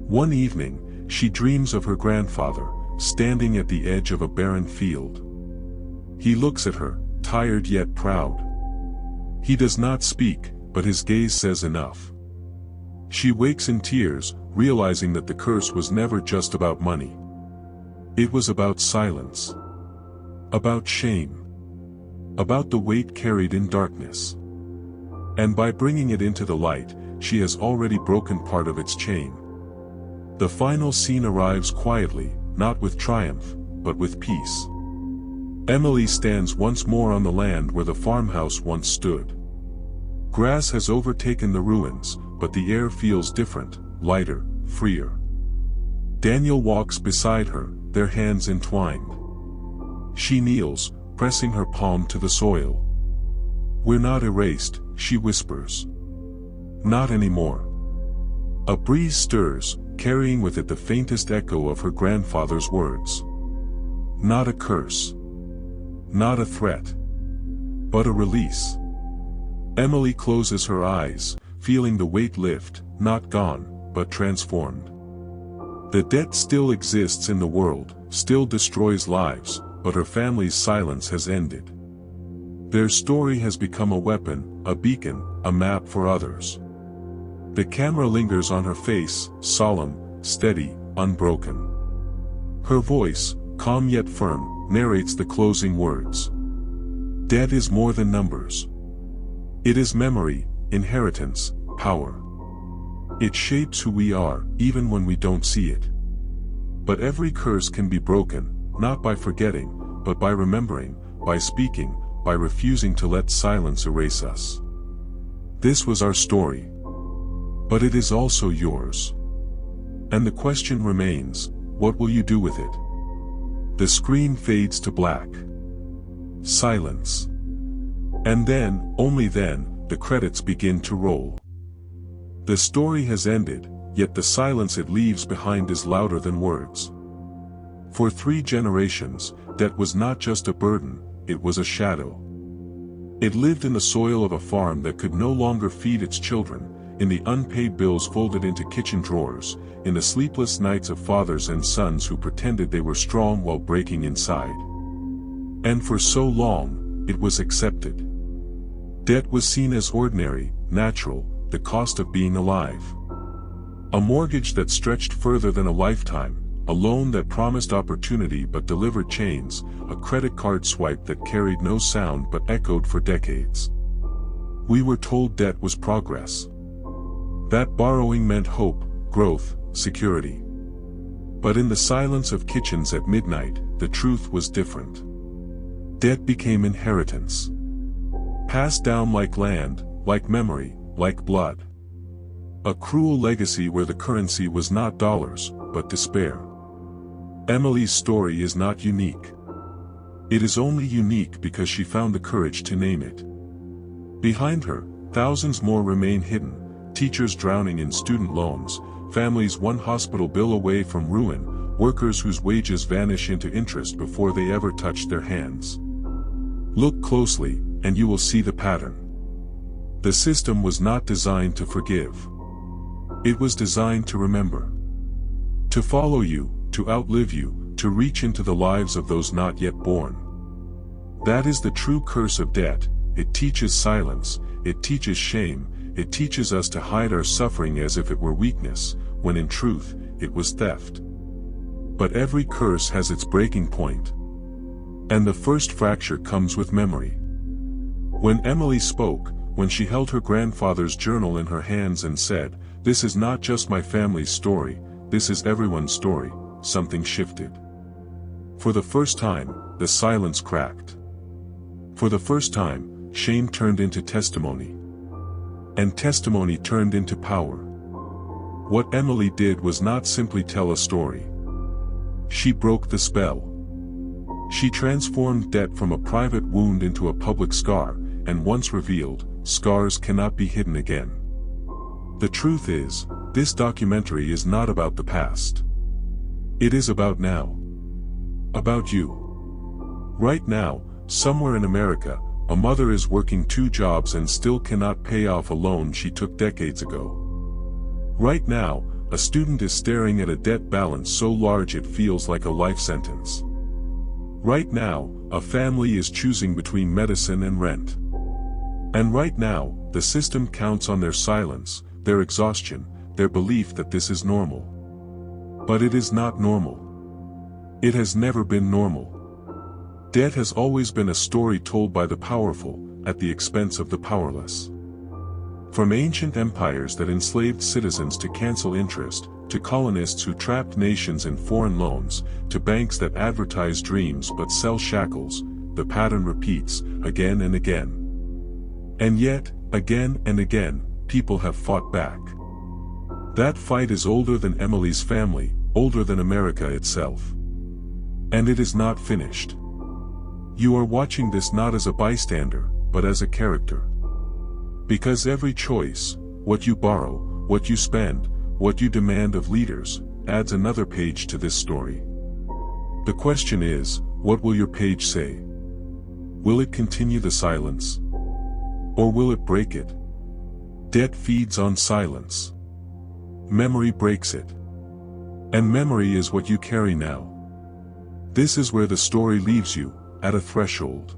One evening, she dreams of her grandfather, standing at the edge of a barren field. He looks at her, tired yet proud. He does not speak, but his gaze says enough. She wakes in tears, realizing that the curse was never just about money. It was about silence. About shame. About the weight carried in darkness. And by bringing it into the light, she has already broken part of its chain. The final scene arrives quietly, not with triumph, but with peace. Emily stands once more on the land where the farmhouse once stood. Grass has overtaken the ruins, but the air feels different, lighter, freer. Daniel walks beside her, their hands entwined. She kneels, pressing her palm to the soil. "We're not erased," she whispers. "Not anymore." A breeze stirs, carrying with it the faintest echo of her grandfather's words. Not a curse. Not a threat. But a release. Emily closes her eyes, feeling the weight lift, not gone, but transformed. The debt still exists in the world, still destroys lives, but her family's silence has ended. Their story has become a weapon, a beacon, a map for others. The camera lingers on her face, solemn, steady, unbroken. Her voice, calm yet firm, narrates the closing words. Debt is more than numbers. It is memory, inheritance, power. It shapes who we are, even when we don't see it. But every curse can be broken, not by forgetting, but by remembering, by speaking, by refusing to let silence erase us. This was our story. But it is also yours. And the question remains, what will you do with it? The screen fades to black. Silence. And then, only then, the credits begin to roll. The story has ended, yet the silence it leaves behind is louder than words. For 3 generations, debt was not just a burden, it was a shadow. It lived in the soil of a farm that could no longer feed its children, in the unpaid bills folded into kitchen drawers, in the sleepless nights of fathers and sons who pretended they were strong while breaking inside. And for so long, it was accepted. Debt was seen as ordinary, natural, the cost of being alive. A mortgage that stretched further than a lifetime, a loan that promised opportunity but delivered chains, a credit card swipe that carried no sound but echoed for decades. We were told debt was progress. That borrowing meant hope, growth, security. But in the silence of kitchens at midnight, the truth was different. Debt became inheritance. Passed down like land, like memory, like blood. A cruel legacy where the currency was not dollars, but despair. Emily's story is not unique. It is only unique because she found the courage to name it. Behind her, thousands more remain hidden, teachers drowning in student loans, families one hospital bill away from ruin, workers whose wages vanish into interest before they ever touch their hands. Look closely, and you will see the pattern. The system was not designed to forgive. It was designed to remember. To follow you, to outlive you, to reach into the lives of those not yet born. That is the true curse of debt. It teaches silence, it teaches shame, it teaches us to hide our suffering as if it were weakness, when in truth, it was theft. But every curse has its breaking point. And the first fracture comes with memory. When Emily spoke, when she held her grandfather's journal in her hands and said, "This is not just my family's story, this is everyone's story," something shifted. For the first time, the silence cracked. For the first time, shame turned into testimony. And testimony turned into power. What Emily did was not simply tell a story. She broke the spell. She transformed debt from a private wound into a public scar, and once revealed, scars cannot be hidden again. The truth is, this documentary is not about the past. It is about now. About you. Right now, somewhere in America, a mother is working 2 jobs and still cannot pay off a loan she took decades ago. Right now, a student is staring at a debt balance so large it feels like a life sentence. Right now, a family is choosing between medicine and rent. And right now, the system counts on their silence, their exhaustion, their belief that this is normal. But it is not normal. It has never been normal. Debt has always been a story told by the powerful, at the expense of the powerless. From ancient empires that enslaved citizens to cancel interest, to colonists who trapped nations in foreign loans, to banks that advertise dreams but sell shackles, the pattern repeats, again and again. And yet, again and again, people have fought back. That fight is older than Emily's family, older than America itself. And it is not finished. You are watching this not as a bystander, but as a character. Because every choice, what you borrow, what you spend, what you demand of leaders, adds another page to this story. The question is, what will your page say? Will it continue the silence? Or will it break it? Debt feeds on silence. Memory breaks it. And memory is what you carry now. This is where the story leaves you, at a threshold.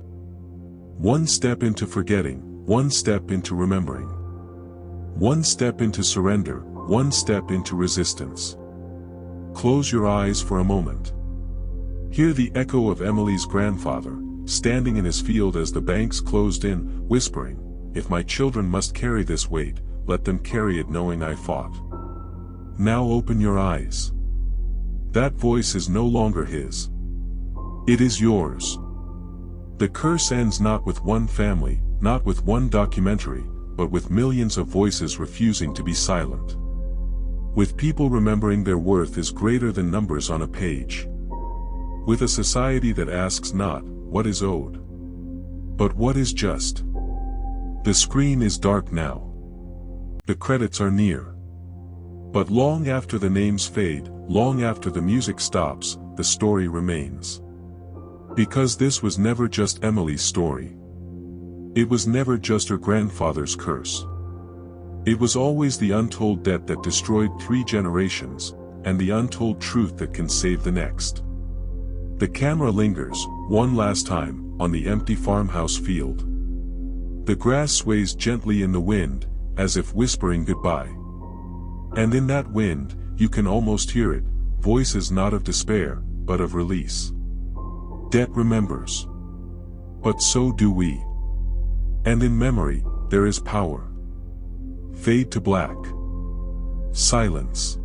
One step into forgetting, one step into remembering. One step into surrender, one step into resistance. Close your eyes for a moment. Hear the echo of Emily's grandfather, standing in his field as the banks closed in, whispering, "If my children must carry this weight, let them carry it knowing I fought." Now open your eyes. That voice is no longer his. It is yours. The curse ends not with one family, not with one documentary, but with millions of voices refusing to be silent. With people remembering their worth is greater than numbers on a page. With a society that asks not, what is owed, but what is just. The screen is dark now. The credits are near. But long after the names fade, long after the music stops, the story remains. Because this was never just Emily's story. It was never just her grandfather's curse. It was always the untold debt that destroyed 3 generations, and the untold truth that can save the next. The camera lingers, one last time, on the empty farmhouse field. The grass sways gently in the wind, as if whispering goodbye. And in that wind, you can almost hear it, voices not of despair, but of release. Debt remembers. But so do we. And in memory, there is power. Fade to black. Silence.